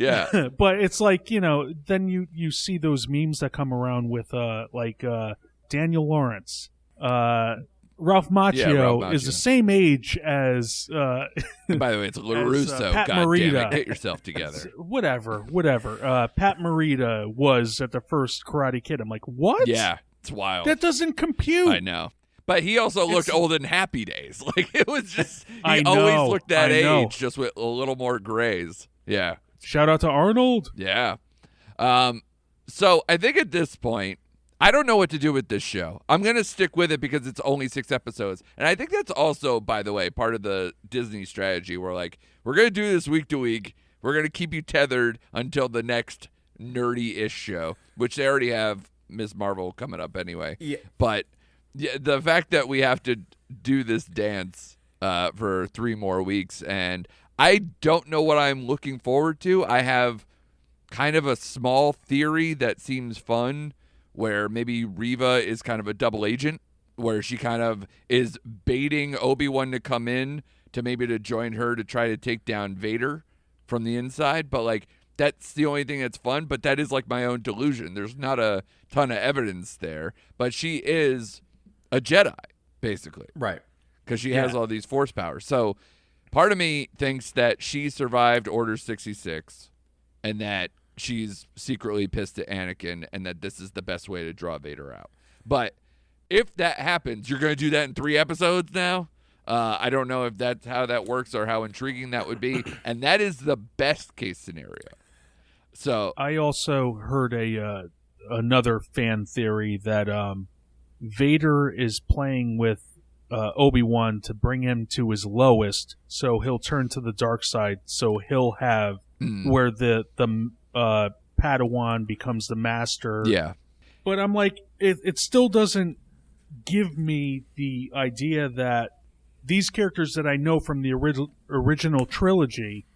Yeah. But it's like, then you see those memes that come around with, Daniel Lawrence. Ralph Macchio is the same age as. By the way, it's LaRusso. Pat God Morita. damn it, get yourself together. Whatever. Pat Morita was at the first Karate Kid. I'm like, what? Yeah, it's wild. That doesn't compute. I know. But he also looked old in Happy Days. Like, it was just, he always looked that age, just with a little more grays. Yeah. Shout out to Arnold. Yeah. So I think at this point, I don't know what to do with this show. I'm going to stick with it because it's only 6 episodes. And I think that's also, by the way, part of the Disney strategy. We're like, we're going to do this week to week. We're going to keep you tethered until the next nerdy-ish show, which they already have Ms. Marvel coming up anyway. Yeah. But the fact that we have to do this dance for 3 more weeks, and I don't know what I'm looking forward to. I have kind of a small theory that seems fun, where maybe Reva is kind of a double agent, where she kind of is baiting Obi-Wan to come in to join her to try to take down Vader from the inside. But like, that's the only thing that's fun, but that is like my own delusion. There's not a ton of evidence there, but she is a Jedi, basically. Right. Because she has all these force powers. So part of me thinks that she survived Order 66 and that she's secretly pissed at Anakin and that this is the best way to draw Vader out. But if that happens, you're going to do that in 3 episodes now? I don't know if that's how that works or how intriguing that would be. And that is the best case scenario. So I also heard another fan theory that Vader is playing with Obi-Wan to bring him to his lowest, so he'll turn to the dark side, so he'll have where the Padawan becomes the master. Yeah. But I'm like, it still doesn't give me the idea that these characters that I know from the original trilogy,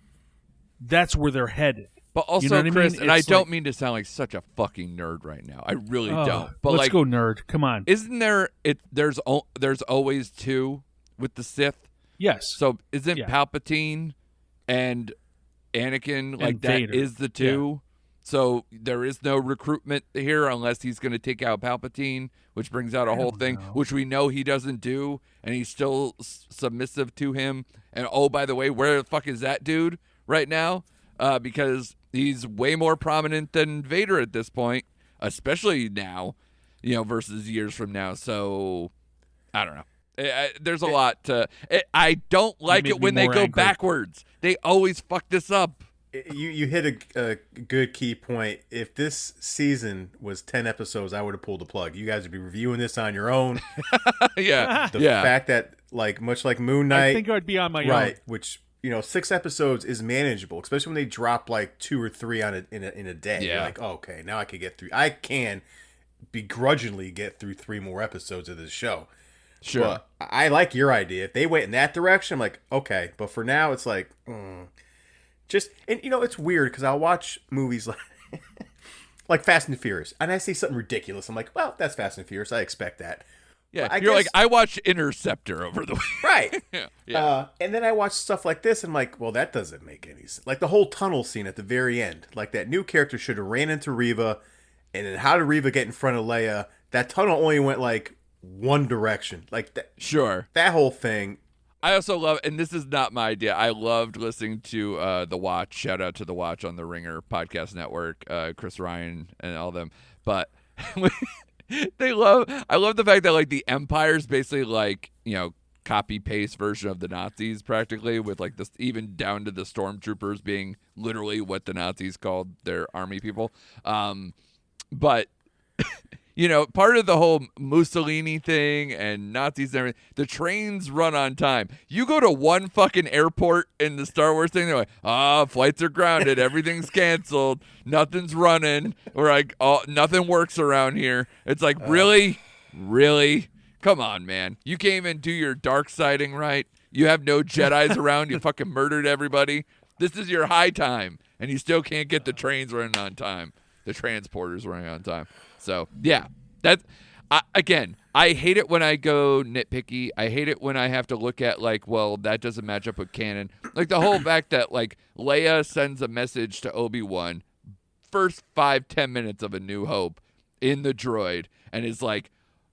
that's where they're headed. But also, you know what Chris, I mean? and I don't mean to sound like such a fucking nerd right now. I really don't. But let's like, go nerd. Come on. Isn't there? There's always 2 with the Sith. Yes. So isn't Palpatine and Anakin like that Vader. is the 2? So there is no recruitment here unless he's going to take out Palpatine, which brings out a whole thing, which we know he doesn't do, and he's still submissive to him. And oh, by the way, where the fuck is that dude right now? Because he's way more prominent than Vader at this point, especially now, versus years from now. So I don't know. There's a lot to. I don't like it when they go backwards. They always fuck this up. You hit a good key point. If this season was 10 episodes, I would have pulled the plug. You guys would be reviewing this on your own. Yeah. The fact that, like, much like Moon Knight, I think I'd be on my own. Right, which 6 episodes is manageable, especially when they drop like 2 or 3 in a day. Yeah. You're like, oh, okay, now I can get through. I can begrudgingly get through 3 more episodes of this show. Sure. But I like your idea. If they went in that direction, I'm like, okay. But for now, it's like, just, and it's weird because I'll watch movies like Fast and Furious, and I see something ridiculous. I'm like, well, that's Fast and Furious. I expect that. Yeah, But you're like, I watched Interceptor over the week. Right. Yeah. And then I watch stuff like this, and I'm like, well, that doesn't make any sense. Like the whole tunnel scene at the very end. Like that new character should have ran into Reva, and then how did Reva get in front of Leia? That tunnel only went like one direction. Like that. Sure. That whole thing. I also love, and this is not my idea, I loved listening to The Watch. Shout out to The Watch on the Ringer Podcast Network, Chris Ryan and all them. But I love the fact that like the Empire's basically like, copy paste version of the Nazis practically, with like this, even down to the stormtroopers being literally what the Nazis called their army people. But you know, part of the whole Mussolini thing and Nazis and everything, the trains run on time. You go to one fucking airport in the Star Wars thing, they're like, flights are grounded, everything's canceled, nothing's running, or like, nothing works around here. It's like, really? Come on, man. You came and do your dark siding right. You have no Jedis around. You fucking murdered everybody. This is your high time, and you still can't get the trains running on time. The transporters running on time. So, yeah, again, I hate it when I go nitpicky. I hate it when I have to look at, like, well, that doesn't match up with canon. Like, the whole fact that, like, Leia sends a message to Obi-Wan first 5-10 minutes of A New Hope in the droid and is like,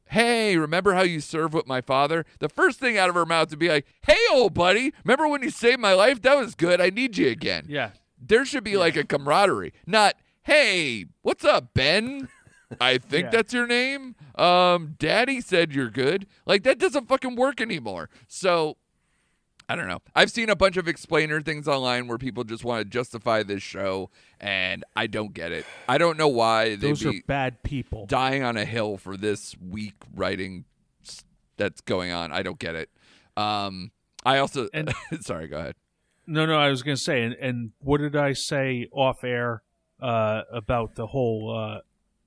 hey, remember how you served with my father? The first thing out of her mouth would be like, hey, old buddy, remember when you saved my life? That was good. I need you again. Yeah. There should be, like, a camaraderie, not, hey, what's up, Ben? I think that's your name. Daddy said you're good. Like, that doesn't fucking work anymore. So, I don't know. I've seen a bunch of explainer things online where people just want to justify this show, and I don't get it. I don't know why those are bad people dying on a hill for this weak writing that's going on. I don't get it. I also sorry, go ahead. No, I was going to say, and what did I say off air about the whole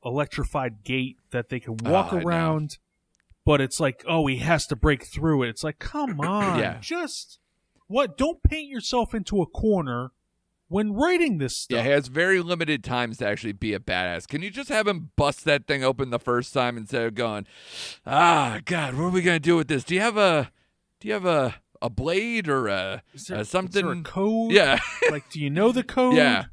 electrified gate that they can walk around, but it's like, he has to break through it. It's like, come on, just don't paint yourself into a corner when writing this stuff. Yeah, he has very limited times to actually be a badass. Can you just have him bust that thing open the first time instead of going, God, what are we gonna do with this? Do you have a blade or something? Is there a code? Yeah. Like, do you know the code? Yeah.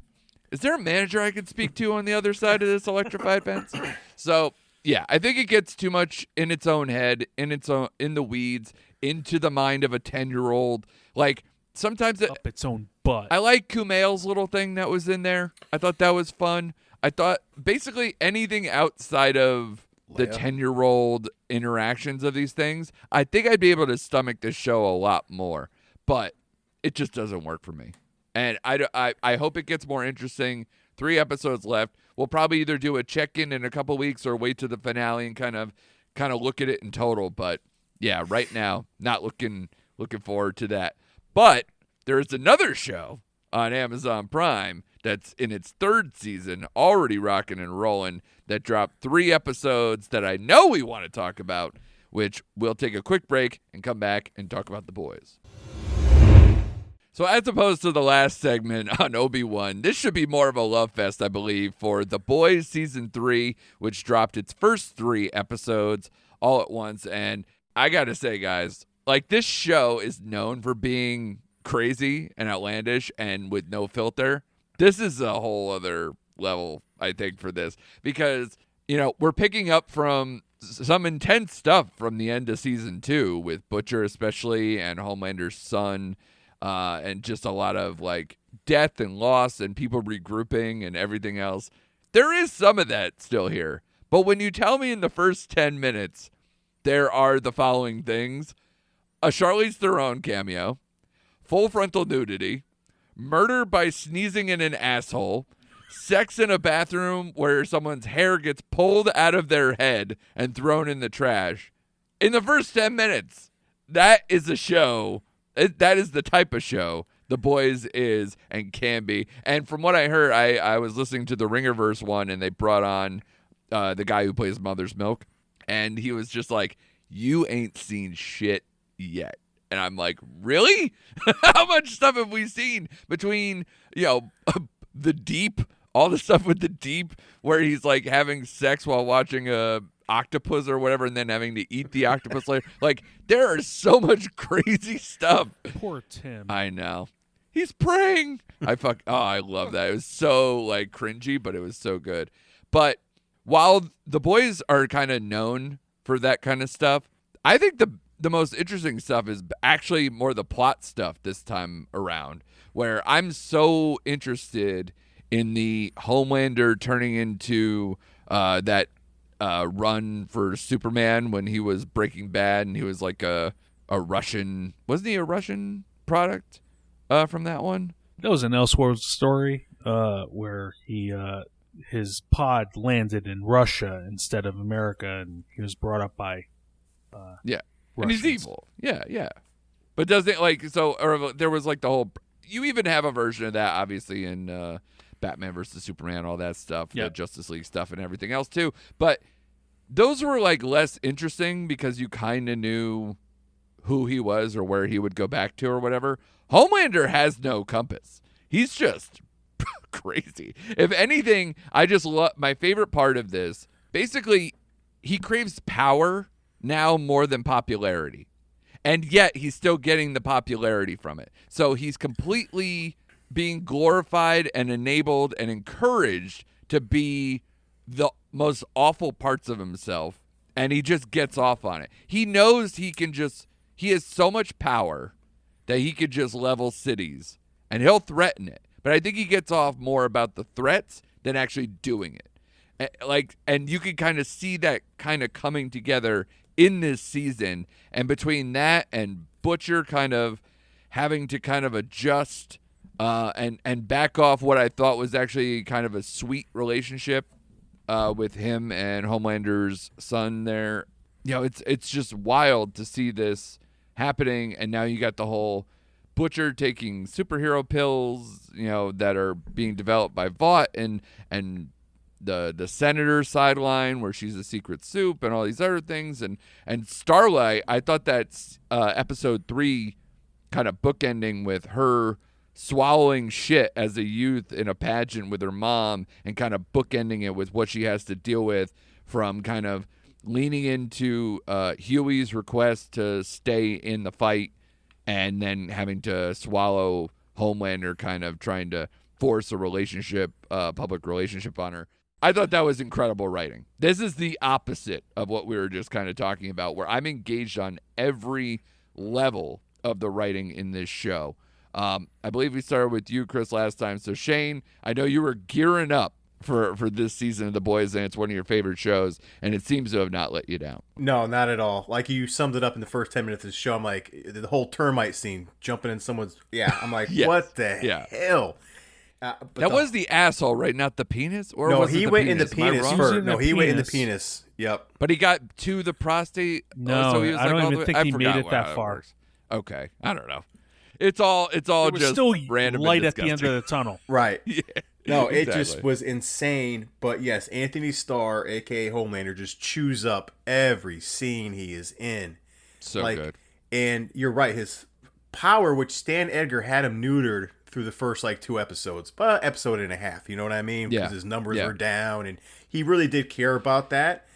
Is there a manager I could speak to on the other side of this electrified fence? So, yeah, I think it gets too much in its own head, in the weeds, into the mind of a 10-year-old. Like, sometimes up its own butt. I like Kumail's little thing that was in there. I thought that was fun. I thought basically anything outside of the 10-year-old interactions of these things, I think I'd be able to stomach this show a lot more. But it just doesn't work for me. And I hope it gets more interesting. 3 episodes left. We'll probably either do a check-in in a couple weeks or wait to the finale and kind of look at it in total. But yeah, right now, not looking forward to that. But there's another show on Amazon Prime that's in its 3rd season, already rocking and rolling, that dropped 3 episodes that I know we want to talk about, which we'll take a quick break and come back and talk about The Boys. So as opposed to the last segment on Obi-Wan, this should be more of a love fest, I believe, for The Boys Season 3, which dropped its first 3 episodes all at once. And I got to say, guys, like, this show is known for being crazy and outlandish and with no filter. This is a whole other level, I think, for this. Because, you know, we're picking up from some intense stuff from the end of Season 2 with Butcher especially and Homelander's son. And just a lot of, like, death and loss and people regrouping and everything else. There is some of that still here. But when you tell me in the first 10 minutes there are the following things: a Charlize Theron cameo, full frontal nudity, murder by sneezing in an asshole, sex in a bathroom where someone's hair gets pulled out of their head and thrown in the trash. In the first 10 minutes, that is a show. That is the type of show The Boys is and can be. And from what I heard, I was listening to the Ringerverse one, and they brought on the guy who plays Mother's Milk, and he was just like, you ain't seen shit yet. And I'm like, really? How much stuff have we seen between, you know, the Deep, all the stuff with the Deep, where he's like having sex while watching a octopus or whatever, and then having to eat the octopus later. Like, there is so much crazy stuff. Poor Tim. I know. He's praying. I love that. It was so, like, cringy, but it was so good. But while The Boys are kind of known for that kind of stuff, I think the most interesting stuff is actually more the plot stuff this time around, where I'm so interested in the Homelander turning into that run for Superman when he was Breaking Bad, and he was like a a Russian. Wasn't he a Russian product from that one? That was an Elseworlds story where his pod landed in Russia instead of America, and he was brought up by Yeah, Russians. and he's evil. Yeah. But doesn't or there was like the whole. You even have a version of that, obviously, in Batman versus Superman, all that stuff, the Justice League stuff, and everything else too. But those were like less interesting because you kind of knew who he was or where he would go back to or whatever. Homelander has no compass. He's just crazy. If anything, I just love my favorite part of this. Basically, he craves power now more than popularity. And yet he's still getting the popularity from it. So he's completely being glorified and enabled and encouraged to be the most awful parts of himself. And he just gets off on it. He knows he has so much power that he could just level cities. And he'll threaten it. But I think he gets off more about the threats than actually doing it. And you can kind of see that kind of coming together in this season, and between that and Butcher kind of having to kind of adjust and back off what I thought was actually kind of a sweet relationship with him and Homelander's son there. It's just wild to see this happening, and now you got the whole Butcher taking superhero pills, that are being developed by Vought and the senator sideline where she's a secret soup and all these other things, and Starlight. I thought that's episode 3 kind of bookending with her swallowing shit as a youth in a pageant with her mom, and kind of bookending it with what she has to deal with from kind of leaning into Huey's request to stay in the fight, and then having to swallow Homelander kind of trying to force a relationship, public relationship on her. I thought that was incredible writing. This is the opposite of what we were just kind of talking about, where I'm engaged on every level of the writing in this show. I believe we started with you, Chris, last time. So, Shane, I know you were gearing up for this season of The Boys, and it's one of your favorite shows, and it seems to have not let you down. No, not at all. Like, you summed it up in the first 10 minutes of the show. I'm like, the whole termite scene, jumping in someone's... Yeah, I'm like, Yes. What the hell? That was the asshole, right? Not the penis? Or no, was he it the went penis? in the penis Am I wrong? first. No, he went in the penis. Yep. But he got to the prostate. No, so he was I don't all even the way- think I he forgot made it that how far. works. Okay, I don't know. It's all It was just still random light and at the end disgusting. of the tunnel. Right. Yeah, No, it exactly. just was insane. But yes, Anthony Starr, a.k.a. Homelander, just chews up every scene he is in. So good. And you're right. His power, which Stan Edgar had him neutered through the first 2 episodes, but episode and a half, you know what I mean? Yeah. Because his numbers Yeah. were down, and he really did care about that.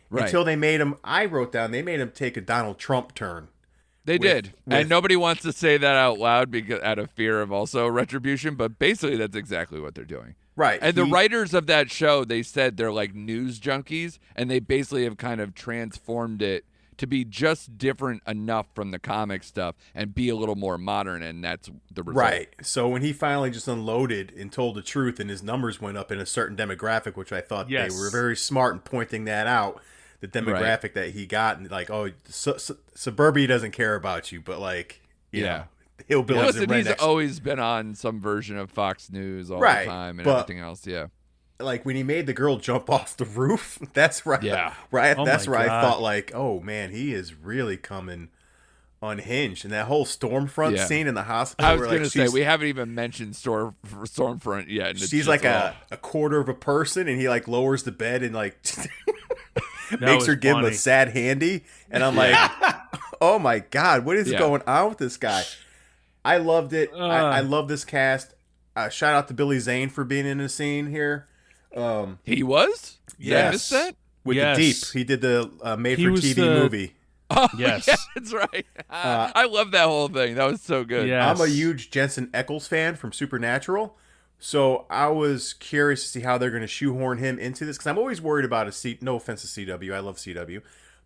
Right. Until they made him, I wrote down, they made him take a Donald Trump turn. They did. And nobody wants to say that out loud because out of fear of also retribution, but basically that's exactly what they're doing. Right. And the writers of that show, they said they're like news junkies, and they basically have kind of transformed it to be just different enough from the comic stuff and be a little more modern, and that's the result. Right. So when he finally just unloaded and told the truth, and his numbers went up in a certain demographic, which I thought Yes. they were very smart in pointing that out, the demographic that he got, and suburbia doesn't care about you, but you know, hillbillies Listen, and he's rednecks. always been on some version of Fox News all Right, the time and but- everything else. Yeah. When he made the girl jump off the roof, that's right. Yeah. Right. Oh That's my where I God. thought oh man, he is really coming unhinged. And that whole Stormfront Yeah. scene in the hospital. I was where, going to say, she's- we haven't even mentioned Stormfront yet. And it's she's just like all- a quarter of a person, and he lowers the bed and makes was her give him a funny. sad handy, and I'm like, oh my God, what is Yeah. going on with this guy? I loved it. I love this cast. Shout out to Billy Zane for being in the scene here. He was? Did I Yes. miss that? With Yes. the Deep, he did the He made for was TV the- movie. Oh, Yes. yeah, that's right. I love that whole thing. That was so good. Yeah. I'm a Yes. huge Jensen Ackles fan from Supernatural, so I was curious to see how they're going to shoehorn him into this, because I'm always worried about no offense to CW, I love CW,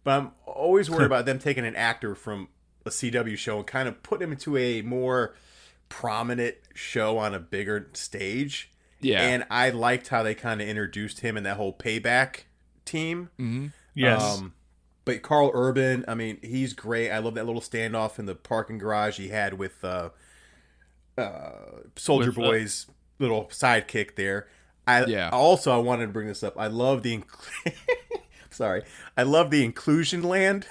but I'm always worried about them taking an actor from a CW show and kind of putting him into a more prominent show on a bigger stage. Yeah. And I liked how they kind of introduced him in that whole Payback team. Mm-hmm. Yes. But Carl Urban, I mean, he's great. I love that little standoff in the parking garage he had with Soldier Boy's little sidekick there. I wanted to bring this up. I love the sorry. I love the inclusion land.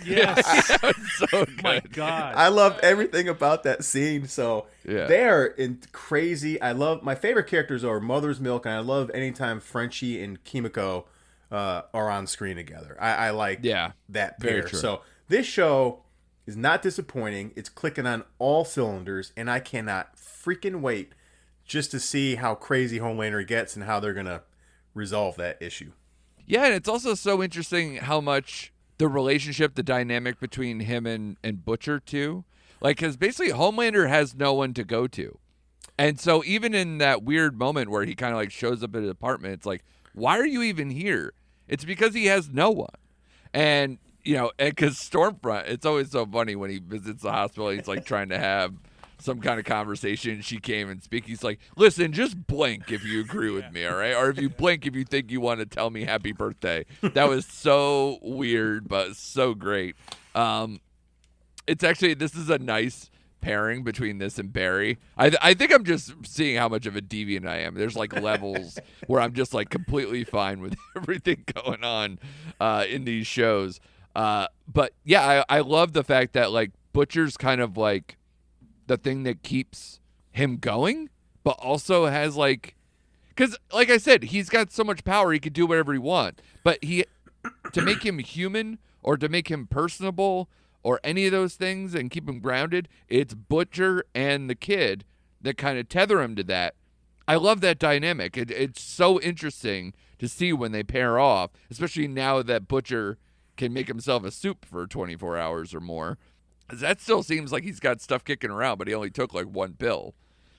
Yes. So good. My God. I love everything about that scene. So they're crazy. I love my favorite characters are Mother's Milk, and I love anytime Frenchie and Kimiko are on screen together. I like that pair. So this show is not disappointing. It's clicking on all cylinders, and I cannot freaking wait just to see how crazy Homelander gets and how they're gonna resolve that issue. Yeah, and it's also so interesting how much the relationship, the dynamic between him and Butcher too. Like, because basically Homelander has no one to go to. And so even in that weird moment where he kind of like shows up at his apartment, it's like, why are you even here? It's because he has no one. And, you know, because Stormfront, it's always so funny when he visits the hospital, he's like trying to have some kind of conversation. She came and speak. He's like, listen, just blink if you agree with me, all right? Or if you blink if you think you want to tell me happy birthday. That was so weird, but so great. It's actually, this is a nice pairing between this and Barry. I think I'm just seeing how much of a deviant I am. There's like levels where I'm just like completely fine with everything going on in these shows. But yeah, I love the fact that like Butcher's kind of like the thing that keeps him going, but also has like, because like I said, he's got so much power, he could do whatever he wants. But to make him human or to make him personable or any of those things and keep him grounded, it's Butcher and the kid that kind of tether him to that. I love that dynamic. It's so interesting to see when they pair off, especially now that Butcher can make himself a soup for 24 hours or more. That still seems like he's got stuff kicking around, but he only took like one pill,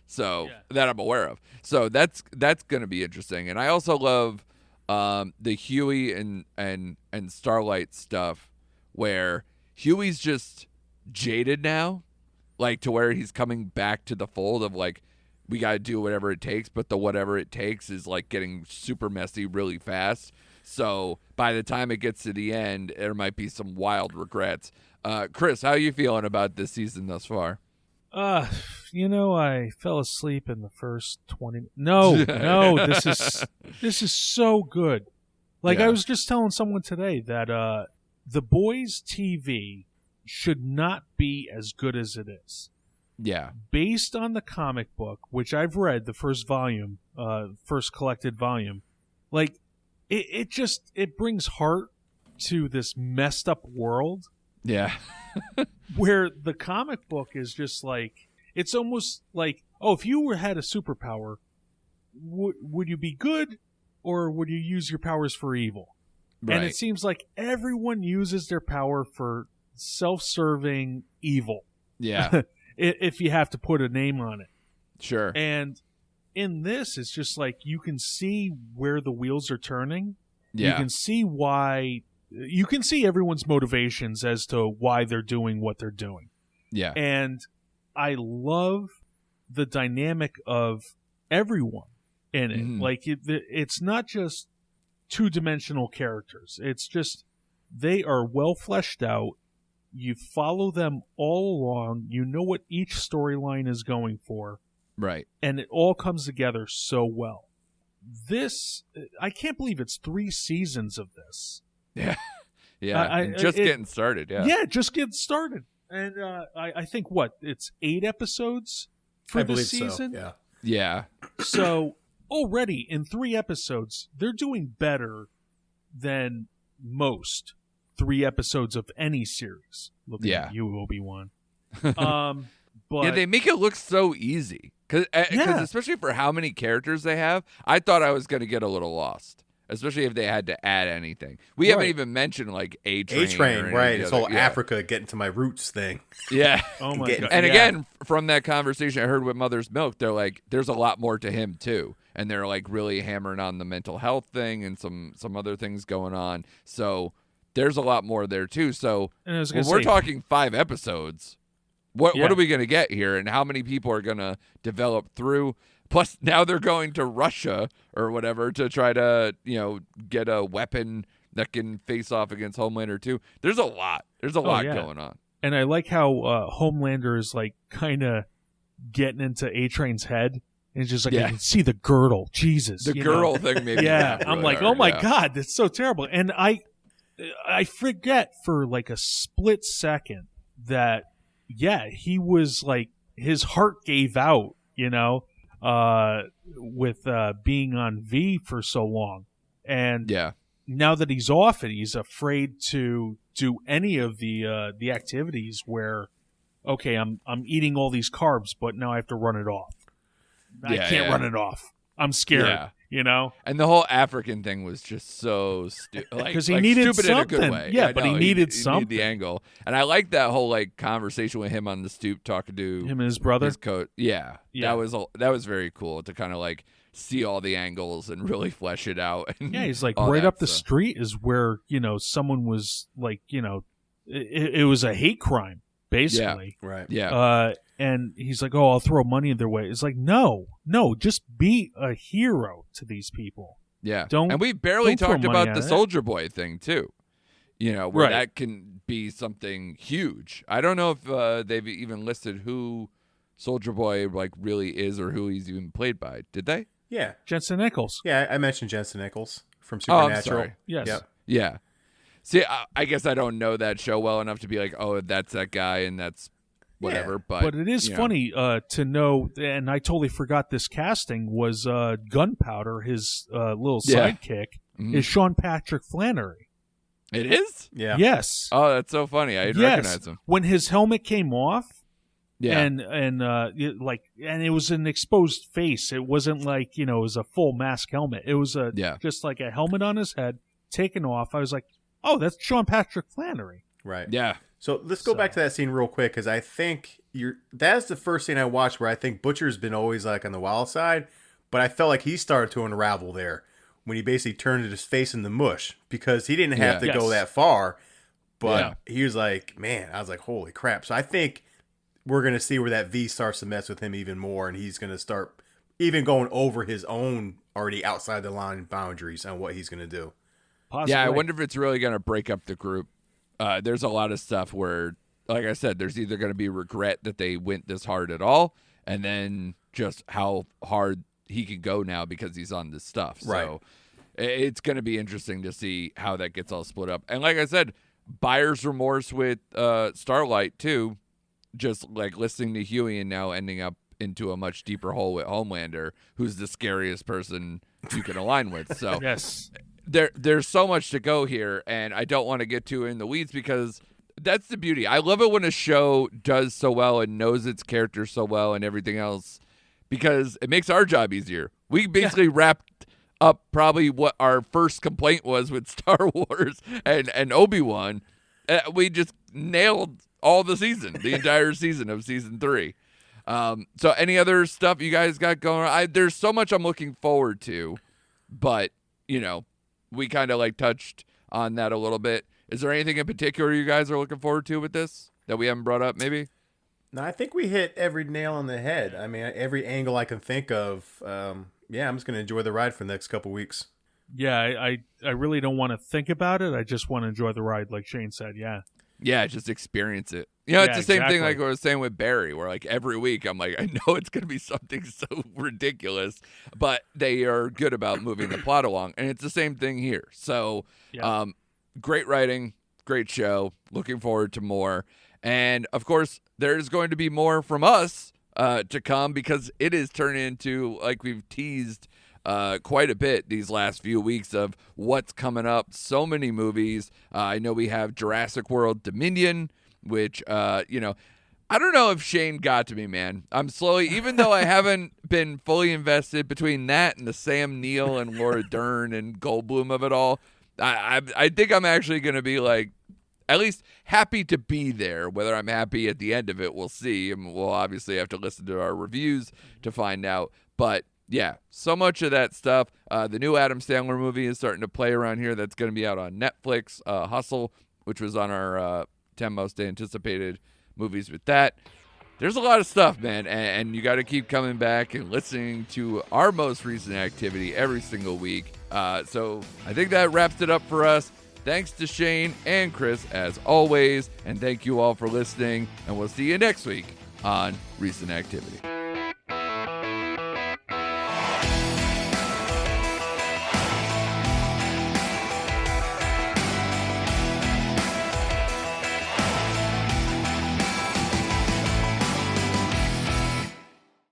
so that I'm aware of. So that's going to be interesting. And I also love the Huey and Starlight stuff, where Huey's just jaded now, like to where he's coming back to the fold of like, we got to do whatever it takes, but the whatever it takes is like getting super messy really fast. So by the time it gets to the end, there might be some wild regrets. Chris, how are you feeling about this season thus far? I fell asleep in the first 20. No, this is so good. Like I was just telling someone today that The Boys TV should not be as good as it is. Yeah. Based on the comic book, which I've read, the first volume, first collected volume, like it brings heart to this messed up world. Yeah. Where the comic book is just like, it's almost like, oh, if you had a superpower, would you be good or would you use your powers for evil? Right. And it seems like everyone uses their power for self-serving evil. Yeah. If you have to put a name on it. Sure. And in this, it's just like you can see where the wheels are turning. Yeah. You can see why. You can see everyone's motivations as to why they're doing what they're doing. Yeah. And I love the dynamic of everyone in it. Mm-hmm. Like, it's not just two-dimensional characters. It's just they are well fleshed out. You follow them all along. You know what each storyline is going for. Right. And it all comes together so well. This, I can't believe it's 3 seasons of this. Yeah. Yeah. Getting started. Yeah. Yeah, just getting started. And I think it's 8 episodes for this season. So. Yeah. Yeah. So already in 3 episodes, they're doing better than most 3 episodes of any series. Looking at you, Obi-Wan. But they make it look so easy. Because especially for how many characters they have, I thought I was going to get a little lost. Especially if they had to add anything. We haven't even mentioned like A-Train. Right. This whole Africa getting to my roots thing. Yeah. Oh my God. And again, from that conversation I heard with Mother's Milk, they're like, there's a lot more to him too. And they're like really hammering on the mental health thing and some other things going on. So there's a lot more there too. So when we're talking 5 episodes, what are we going to get here? And how many people are going to develop through? Plus, now they're going to Russia or whatever to try to, get a weapon that can face off against Homelander too. There's a lot. There's a lot going on. And I like how Homelander is like kind of getting into A-Train's head. And it's just like, I can see the girdle. Jesus. The girdle thing made me laugh I'm really like, hard. oh my God, that's so terrible. And I forget for like a split second that, he was like, his heart gave out, with being on V for so long. And now that he's off it, he's afraid to do any of the activities where, okay, I'm eating all these carbs, but now I have to run it off. I can't run it off. I'm scared, And the whole African thing was just so stupid. Because he needed stupid something. in a good way. Yeah, but he needed He something. needed the angle. And I like that whole like conversation with him on the stoop talking to him and his brother. his coach. Yeah. That was very cool to kind of like see all the angles and really flesh it out. And he's like all right that up the stuff. street is where, someone was like, it was a hate crime, basically. Right. Yeah. And he's like, oh, I'll throw money their way. It's like, no, just be a hero to these people. Yeah. Don't- and we barely don't throw talked money about at the it. Soldier Boy thing too. Where Right. that can be something huge. I don't know if they've even listed who Soldier Boy like really is or who he's even played by. Did they? Yeah. Jensen Ackles. Yeah, I mentioned Jensen Ackles from Oh, I'm Supernatural. sorry. Yes. Yep. Yeah. See, I guess I don't know that show well enough to be like, oh, that's that guy and that's whatever. Yeah. But it is funny to know, and I totally forgot this casting was Gunpowder, his little sidekick, is Sean Patrick Flannery. It is? Yeah. Yes. Oh, that's so funny. I didn't recognize him. When his helmet came off, Yeah. and it was an exposed face. It wasn't like it was a full mask helmet. It was just like a helmet on his head taken off. I was like, oh, that's Sean Patrick Flannery. Right. Yeah. So let's go back to that scene real quick because I think that's the first scene I watched where I think Butcher's been always like on the wild side, but I felt like he started to unravel there when he basically turned his face in the mush because he didn't have to go that far, but he was like, man, I was like, holy crap. So I think we're going to see where that V starts to mess with him even more, and he's going to start even going over his own already outside the line boundaries on what he's going to do. Possibly. Yeah, I wonder if it's really going to break up the group. There's a lot of stuff where, like I said, there's either going to be regret that they went this hard at all, and then just how hard he can go now because he's on this stuff. Right. So it's going to be interesting to see how that gets all split up. And like I said, buyer's remorse with Starlight, too, just like listening to Huey and now ending up into a much deeper hole with Homelander, who's the scariest person you can align with. So Yes. There's so much to go here, and I don't want to get too in the weeds because that's the beauty. I love it when a show does so well and knows its characters so well and everything else because it makes our job easier. We basically wrapped up probably what our first complaint was with Star Wars and Obi-Wan. We just nailed all the season, the entire season of season 3. So any other stuff you guys got going on? There's so much I'm looking forward to, but, we kind of like touched on that a little bit. Is there anything in particular you guys are looking forward to with this that we haven't brought up maybe? No, I think we hit every nail on the head. I mean, every angle I can think of. I'm just going to enjoy the ride for the next couple weeks. Yeah, I really don't want to think about it. I just want to enjoy the ride, like Shane said. Yeah. Yeah, just experience it. It's the same thing like exactly. I was saying with Barry, where like every week I'm like, I know it's going to be something so ridiculous, but they are good about moving the plot along. And it's the same thing here. So great writing, great show. Looking forward to more. And of course, there's going to be more from us to come because it is turning into, like we've teased quite a bit these last few weeks of what's coming up. So many movies. I know we have Jurassic World Dominion, which, I don't know if Shane got to me, man. I'm slowly, even though I haven't been fully invested between that and the Sam Neill and Laura Dern and Goldblum of it all, I think I'm actually going to be like, at least happy to be there. Whether I'm happy at the end of it, we'll see. And we'll obviously have to listen to our reviews to find out. But yeah, so much of that stuff. The new Adam Sandler movie is starting to play around here. That's going to be out on Netflix. Hustle, which was on our 10 most anticipated movies with that. There's a lot of stuff, man, and you got to keep coming back and listening to our most recent activity every single week. So I think that wraps it up for us. Thanks to Shane and Chris as always, and thank you all for listening, and we'll see you next week on Recent Activity.